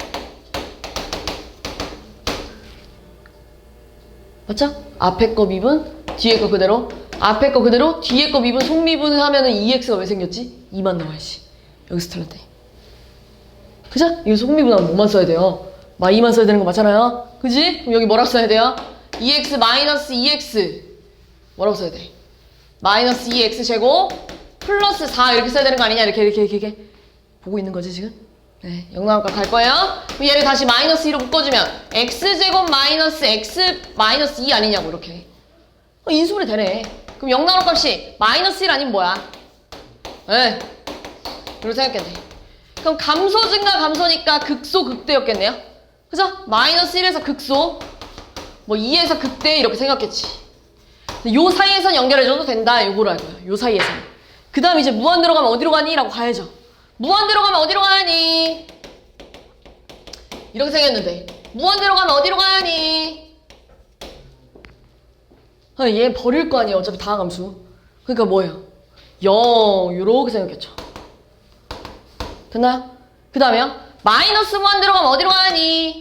맞죠? 앞에 거 미분, 뒤에 거 그대로. 앞에 거 그대로, 뒤에 거 미분, 속미분을 하면은 2x가 왜 생겼지? 2만 나와야지. 여기서 틀렸대. 그죠? 이거 속미분하면 뭐만 써야 돼요? 2만 써야 되는 거 맞잖아요? 그지? 그럼 여기 뭐라고 써야 돼요? 2x 마이너스 2x 뭐라고 써야 돼? 마이너스 2x 제곱 플러스 4 이렇게 써야 되는 거 아니냐? 이렇게 보고 있는 거지 지금? 네, 0 나올 값 갈 거예요. 그럼 얘를 다시 마이너스 2로 묶어주면 x제곱 마이너스 x 마이너스 2 아니냐고, 이렇게. 인수분해 되네. 그럼 0 나올 값이 마이너스 1 아니면 뭐야? 네, 이렇게 생각했네. 그럼 감소 증가 감소니까 극소 극대였겠네요. 그죠? 마이너스 1에서 극소, 뭐 2에서 극대 이렇게 생각했지. 근데 요 사이에선 연결해줘도 된다, 요거로 할 거예요. 요 사이에선. 그 다음 이제 무한 들어가면 어디로 가니? 라고 가야죠. 무한 들어가면 어디로 가니? 이렇게 생겼는데 무한 들어가면 어디로 가니? 얘 버릴 거 아니에요, 어차피 다항함수. 그러니까 뭐예요? 0 요렇게 생겼겠죠. 됐나요? 그 다음에요, 마이너스 무한 들어가면 어디로 가니?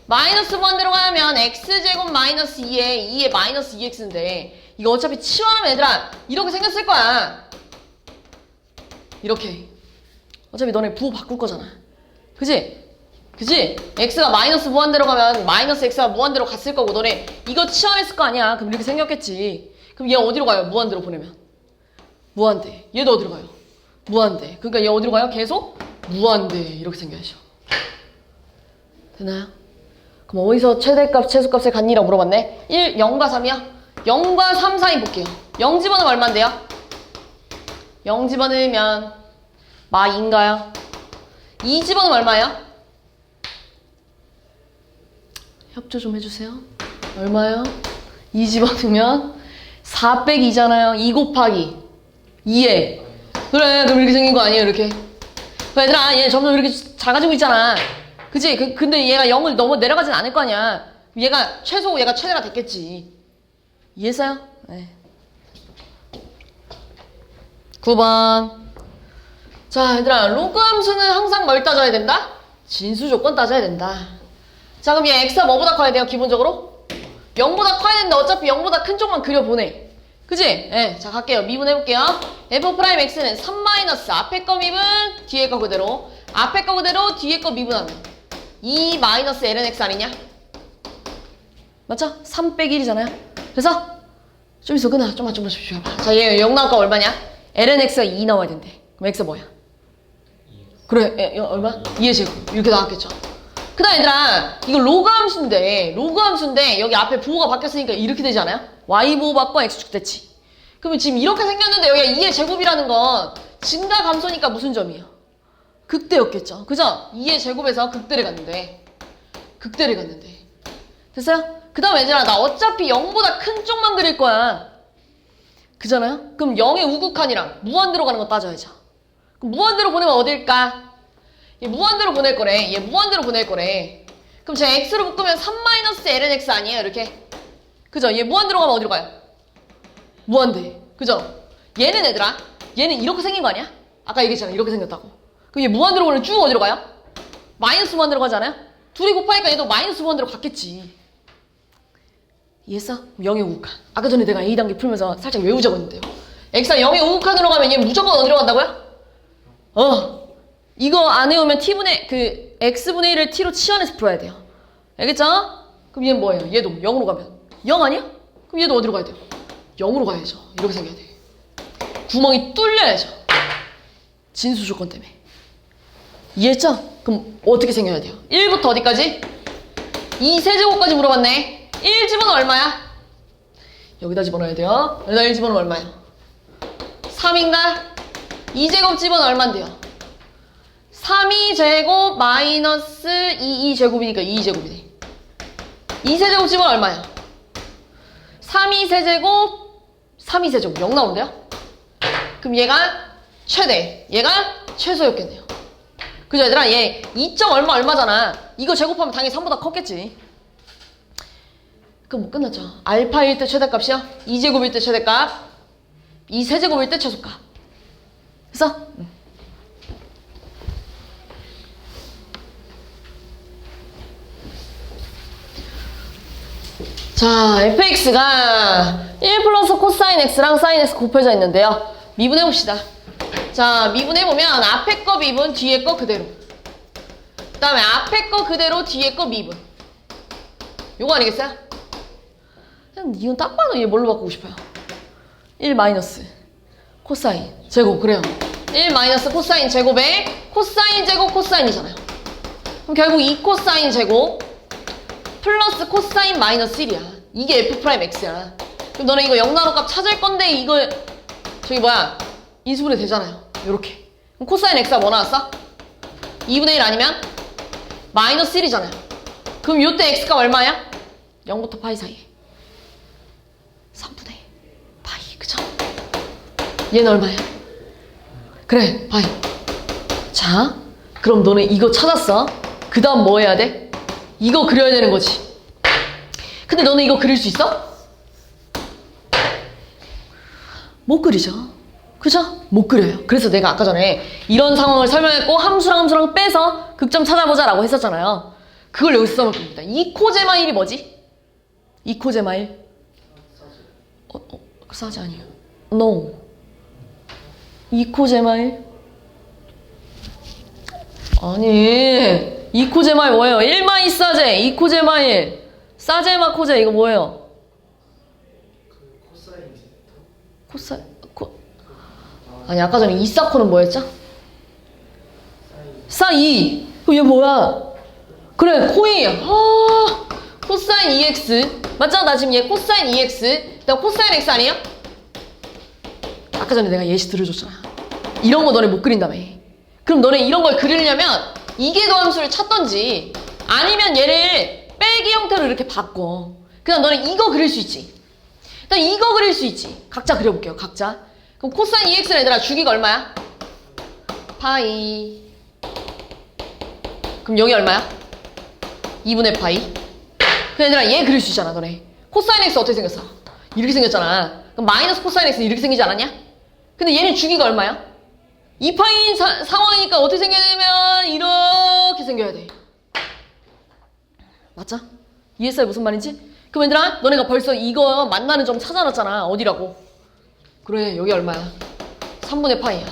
마이너스 무한 들어가면 x제곱 마이너스 2에 마이너스 2x인데 이거 어차피 치환하면 얘들아 이렇게 생겼을 거야. 이렇게. 어차피 너네 부호 바꿀 거잖아. 그지? 그치? x가 마이너스 무한대로 가면 마이너스 x가 무한대로 갔을 거고 너네 이거 치환했을 거 아니야. 그럼 이렇게 생겼겠지. 그럼 얘 어디로 가요? 무한대로 보내면. 무한대. 얘도 어디로 가요? 무한대. 그러니까 얘 어디로 가요? 계속 무한대. 이렇게 생겨야죠. 되나요? 그럼 어디서 최대값, 최소값을 갖니라고 물어봤네? 1, 0과 3이야? 0과 3 사이 볼게요. 0 집어넣으면 얼만데요? 0 집어넣으면 마인가요? 2 집어넣으면 얼마예요? 협조 좀 해주세요. 얼마요? 2 집어넣으면 4 빼기 2잖아요. 2 곱하기 2에 그래 그럼 이렇게 생긴 거 아니에요 이렇게. 얘들아 얘 점점 이렇게 작아지고 있잖아. 그치? 근데 얘가 0을 넘어 내려가진 않을 거 아니야. 얘가 최소 얘가 최대가 됐겠지. 이해했어요? 네. 9번. 자 얘들아 로그 함수는 항상 뭘 따져야 된다? 진수 조건 따져야 된다. 자 그럼 얘 x가 뭐보다 커야 돼요 기본적으로? 0보다 커야 되는데 어차피 0보다 큰 쪽만 그려보내. 그치? 네. 자 갈게요. 미분해볼게요. f'x는 3 마이너스 앞에 거 미분 뒤에 거 그대로 앞에 거 그대로 뒤에 거 미분하면 2 마이너스 ln x 아니냐? 맞죠? 3 빼기 1이잖아요. 그래서 좀 있어 끊어. 좀만 쉬어봐. 자 얘 0 나올까 얼마냐? ln x가 2 나와야 된대. 그럼 x가 뭐야? 그래 얼마? 2의 제곱 이렇게 나왔겠죠. 그 다음 얘들아 이거 로그 함수인데 여기 앞에 부호가 바뀌었으니까 이렇게 되지 않아요? y 부호 바꿔 x축 됐지. 그러면 지금 이렇게 생겼는데 여기가 2의 제곱이라는 건 증가 감소니까 무슨 점이에요? 극대였겠죠. 그죠? 2의 제곱에서 극대를 갔는데 됐어요? 그 다음 얘들아 나 어차피 0보다 큰 쪽만 그릴 거야. 그잖아요? 그럼 0의 우극한이랑 무한대로 가는 거 따져야죠. 그럼 무한대로 보내면 어딜까? 얘 무한대로 보낼 거래. 그럼 제가 x로 묶으면 3 마이너스 ln x 아니에요? 이렇게. 그죠? 얘 무한대로 가면 어디로 가요? 무한대. 그죠? 얘는 얘들아 얘는 이렇게 생긴 거 아니야? 아까 얘기했잖아 이렇게 생겼다고. 그럼 얘 무한대로 보내면 쭉 어디로 가요? 마이너스 무한대로 가지 않아요? 둘이 곱하니까 얘도 마이너스 무한대로 갔겠지. 이해했어? 0의 우극한. 아까 전에 내가 A단계 풀면서 살짝 외우자고 했는데요. x가 0의 우극한으로 가면 얘 무조건 어디로 간다고요? 이거 안 외우면 x분의 1을 t로 치환해서 풀어야 돼요. 알겠죠? 그럼 얘는 뭐예요? 얘도 0으로 가면 0 아니야? 그럼 얘도 어디로 가야 돼요? 0으로 가야죠. 이렇게 생겨야 돼. 구멍이 뚫려야죠. 진수 조건 때문에. 이해했죠? 그럼 어떻게 생겨야 돼요? 1부터 어디까지? 2 세제곱까지 물어봤네. 1 집어넣으면 얼마야? 여기다 집어넣어야 돼요. 여기다 1 집어넣으면 얼마야? 3인가? 2제곱 집어넣으면 얼만데요? 3이제곱 마이너스 2제곱이니까 2제곱이네. 2세제곱 집어넣으면 얼마야? 3세제곱 0 나온대요? 그럼 얘가 최대, 얘가 최소였겠네요. 그죠 얘들아? 얘 2. 얼마잖아. 이거 제곱하면 당연히 3보다 컸겠지. 그럼 뭐 끝났죠. 알파일 때 최대값이요? 2제곱일 때 최대값, 2세제곱일 때 최소값. 됐어? 자, fx가 1 플러스 코사인 x랑 사인 x 곱해져 있는데요. 미분해봅시다. 자, 미분해보면 앞에 거 미분, 뒤에 거 그대로. 그 다음에 앞에 거 그대로, 뒤에 거 미분. 요거 아니겠어요? 이건 딱 봐도 얘 뭘로 바꾸고 싶어요? 1 마이너스 코사인 제곱. 그래요. 1 마이너스 코사인 제곱에 코사인 제곱 코사인이잖아요. 그럼 결국 2 코사인 제곱 플러스 코사인 마이너스 1이야. 이게 f'x야. 그럼 너네 이거 0 나노 값 찾을 건데 이거 저기 뭐야 인수분해 되잖아요. 요렇게. 그럼 코사인 x가 뭐 나왔어? 2분의 1 아니면 마이너스 1이잖아요. 그럼 요때 x가 얼마야? 0부터 파이 사이에 3분의 파이. 그죠? 얘는 얼마야? 그래 파이. 자 그럼 너네 이거 찾았어. 그 다음 뭐 해야 돼? 이거 그려야 되는 거지. 근데 너네 이거 그릴 수 있어? 못 그리죠. 그죠? 못 그려요. 그래서 내가 아까 전에 이런 상황을 설명했고 함수랑 빼서 극점 찾아보자 라고 했었잖아요. 그걸 여기서 써볼 겁니다. 2코제마 1이 뭐지? 2코제마 1? 싸지 아니에요. No. 2코제마 1? 아니 2코제마 뭐예요? 1-2 사제 2코제마 1 사제마 코제 이거 뭐예요? 코사인 아니 아까 전에 이사코는 뭐였죠? 사2 그럼 얘 뭐야? 그래 코이 코사인 2x 맞죠? 나 지금 얘 코사인 2x 그다음 코사인 x 아니에요? 아까 전에 내가 예시 들어줬잖아. 이런 거 너네 못 그린다며. 그럼 너네 이런 걸 그리려면 이계도 함수를 찾던지 아니면 얘를 빼기 형태로 이렇게 바꿔. 그냥 너네 이거 그릴 수 있지. 일단 이거 그릴 수 있지. 각자 그려볼게요. 각자. 그럼 코사인 2x는 얘들아 주기가 얼마야? 파이. 그럼 여기 얼마야? 2분의 파이. 그럼 얘들아 얘 그릴 수 있잖아 너네. 코사인 x 어떻게 생겼어? 이렇게 생겼잖아. 그럼 마이너스 코사인 x는 이렇게 생기지 않았냐? 근데 얘는 주기가 얼마야? 2파인 상황이니까 어떻게 생겨야 되면 이렇게 생겨야 돼. 맞죠? 이해했어요? 무슨 말인지? 그럼 얘들아 너네가 벌써 이거 만나는 점 찾아놨잖아. 어디라고? 그래 여기 얼마야? 3분의 파이야.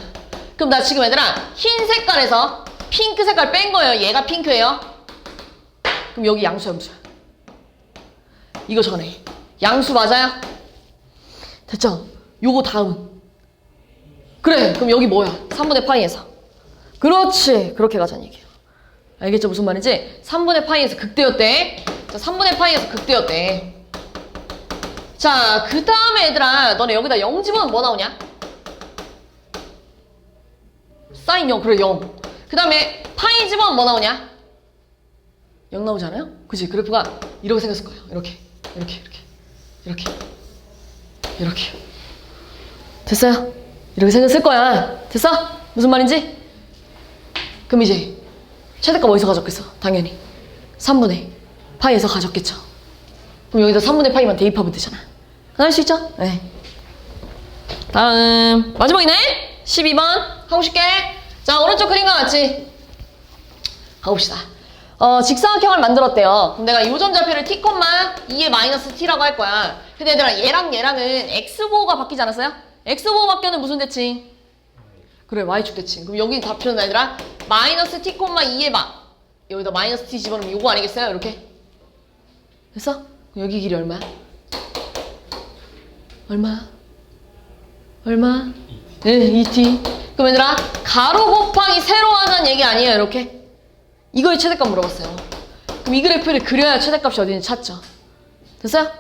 그럼 나 지금 얘들아 흰 색깔에서 핑크 색깔 뺀 거예요. 얘가 핑크예요. 그럼 여기 양수야 무수야? 이거 전에 양수 맞아요? 됐죠? 요거 다음 그래 그럼 여기 뭐야? 3분의 파이에서 그렇지 그렇게 가자는 얘기야. 알겠죠? 무슨 말인지? 3분의 파이에서 극대였대. 자 3분의 파이에서 극대였대. 자 그 다음에 얘들아 너네 여기다 0 집어넣으면 뭐 나오냐? 사인 0 그래 0. 그 다음에 파이 집어넣으면 뭐 나오냐? 0 나오지 않아요? 그치 그래프가 이렇게 생겼을 거예요. 이렇게 이렇게 이렇게 이렇게 이렇게 됐어요? 이렇게 생겼을 거야. 됐어? 무슨 말인지? 그럼 이제 최대값 어디서 가졌겠어? 당연히 3분의 파이에서 가졌겠죠. 그럼 여기다 3분의 파이만 대입하면 되잖아. 할 수 있죠? 네. 다음 마지막이네? 12번 하고 싶게. 자 오른쪽 그림 거 같지? 가봅시다. 직사각형을 만들었대요. 그럼 내가 요점 좌표를 t, 2의 마이너스 t라고 할 거야. 근데 얘들아 얘랑 얘랑은 x보호가 바뀌지 않았어요? x보호 바뀌면 무슨 대칭? 그래 y축 대칭. 그럼 여기 좌표는 얘들아 마이너스 t, 2의 여기다 마이너스 t 집어넣으면 요거 아니겠어요? 이렇게 됐어? 그럼 여기 길이 얼마야? 얼마? 네 2t. 그럼 얘들아 가로 곱하기 세로 하자는 얘기 아니에요? 이렇게 이거의 최대값 물어봤어요. 그럼 이 그래프를 그려야 최대값이 어디 있는지 찾죠. 됐어요?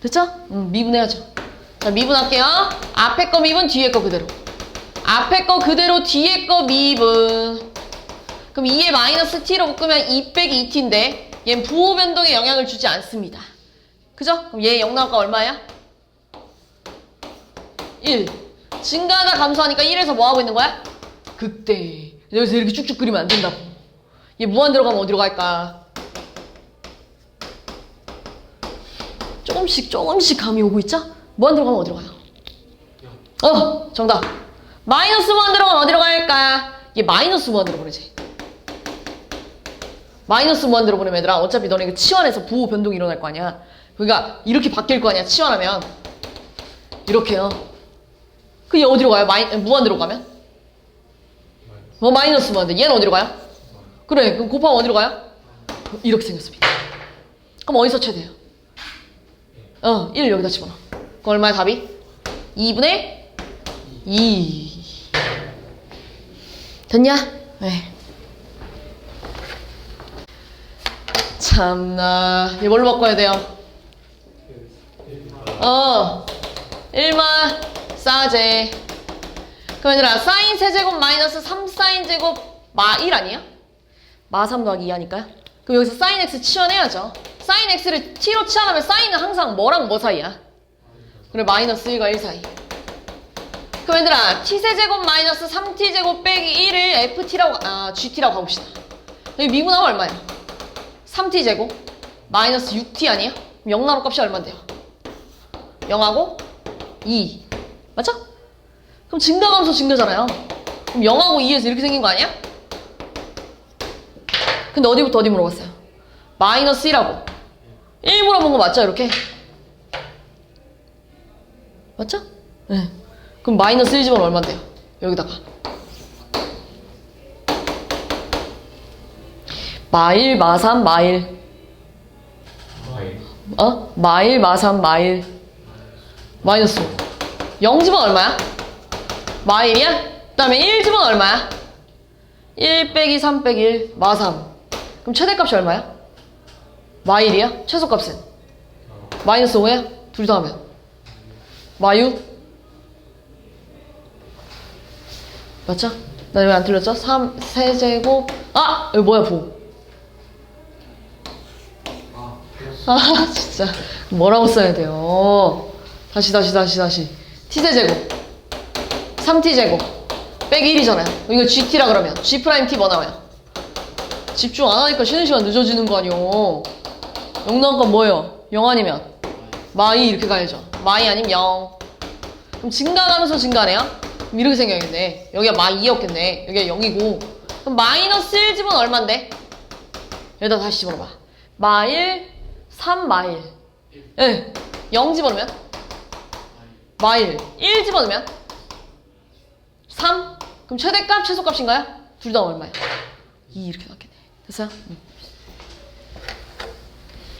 됐죠? 미분해야죠. 자 미분할게요. 앞에 거 미분 뒤에 거 그대로. 앞에 거 그대로 뒤에 거 미분. 그럼 2의 마이너스 t로 묶으면 2 빼기 2t인데 얘는 부호 변동에 영향을 주지 않습니다. 그죠? 그럼 얘 0 나올까 얼마야? 1. 증가하다 감소하니까 1에서 뭐 하고 있는 거야? 극대. 여기서 이렇게 쭉쭉 그리면 안 된다고. 얘 무한 들어가면 어디로 갈까? 조금씩 감이 오고 있죠? 무한 들어가면 어디로 가요? 정답. 마이너스 무한 들어가면 어디로 갈까? 얘 마이너스 무한 들어보내지. 마이너스 무한 들어보내면 얘들아 어차피 너네 이거 치환해서 부호 변동이 일어날 거 아니야. 그러니까 이렇게 바뀔 거 아니야 치환하면. 이렇게요. 그 얘 어디로 가요? 무한 들어가면? 마이너스 무한데 얘는 어디로 가요? 그래 그럼 곱하면 어디로 가요? 이렇게 생겼습니다. 그럼 어디서 최대예요? 1 여기다 집어넣어. 그럼 얼마야 답이? 2분의 2 됐냐? 네. 참나 얘 뭘로 바꿔야 돼요? 1마 사제. 그럼 얘들아 사인 세제곱 마이너스 3사인 제곱 마 1 아니야? 마 3 더하기 2 하니까요. 그럼 여기서 사인 x 치환해야죠. 사인 x를 t로 치환하면 사인은 항상 뭐랑 뭐 사이야? 그래 마이너스 1과 1 사이. 그럼 얘들아 t세제곱 마이너스 3t제곱 빼기 1을 ft라고 gt라고 가봅시다. 여기 미분하면 얼마야? 3t제곱 마이너스 6t 아니야? 그럼 0 나올 값이 얼만데요? 0하고 2 맞죠? 그럼 증가감소 증가잖아요. 그럼 0하고 2에서 이렇게 생긴 거 아니야? 근데 어디부터 어디 물어봤어요? 마이너스 1하고 1 물어본 거 맞죠? 이렇게 맞죠? 네. 그럼 마이너스 1 집어넣으면 얼만데요? 여기다가 마일, 마삼, 마일. 마일, 마삼, 마일. 마이너스 5. 0집은 얼마야? 마일이야? 그 다음에 1집은 얼마야? 1 빼기 3 빼기 1, 마삼. 그럼 최대값이 얼마야? 마일이야? 최소값은? 마이너스 5야? 둘 다 하면 마유? 맞죠? 나 왜 안 틀렸죠? 3, 세제곱. 아! 여기 뭐야, 보. 아, 진짜. 뭐라고 써야 돼요? 다시. t제곱. 3t제곱. 빼기 1이잖아요. 이거 gt라 그러면. g't 뭐 나와요? 집중 안 하니까 쉬는 시간 늦어지는 거 아니요. 0 나온 건 뭐예요? 0 아니면? 마이 이렇게 가야죠. 마이 아니면 0. 그럼 증가하면서 증가하네요? 그럼 이렇게 생겨야겠네. 여기가 마이였겠네. 여기가 0이고. 그럼 마이너스 1집은 얼만데? 여기다 다시 집어넣어봐. 마일, 3마일. 예. 0 집어넣으면? 마일. 1 집어넣으면? 3? 그럼 최대값, 최소값인가요? 둘 다 얼마야? 2 이렇게 나왔겠네. 됐어요?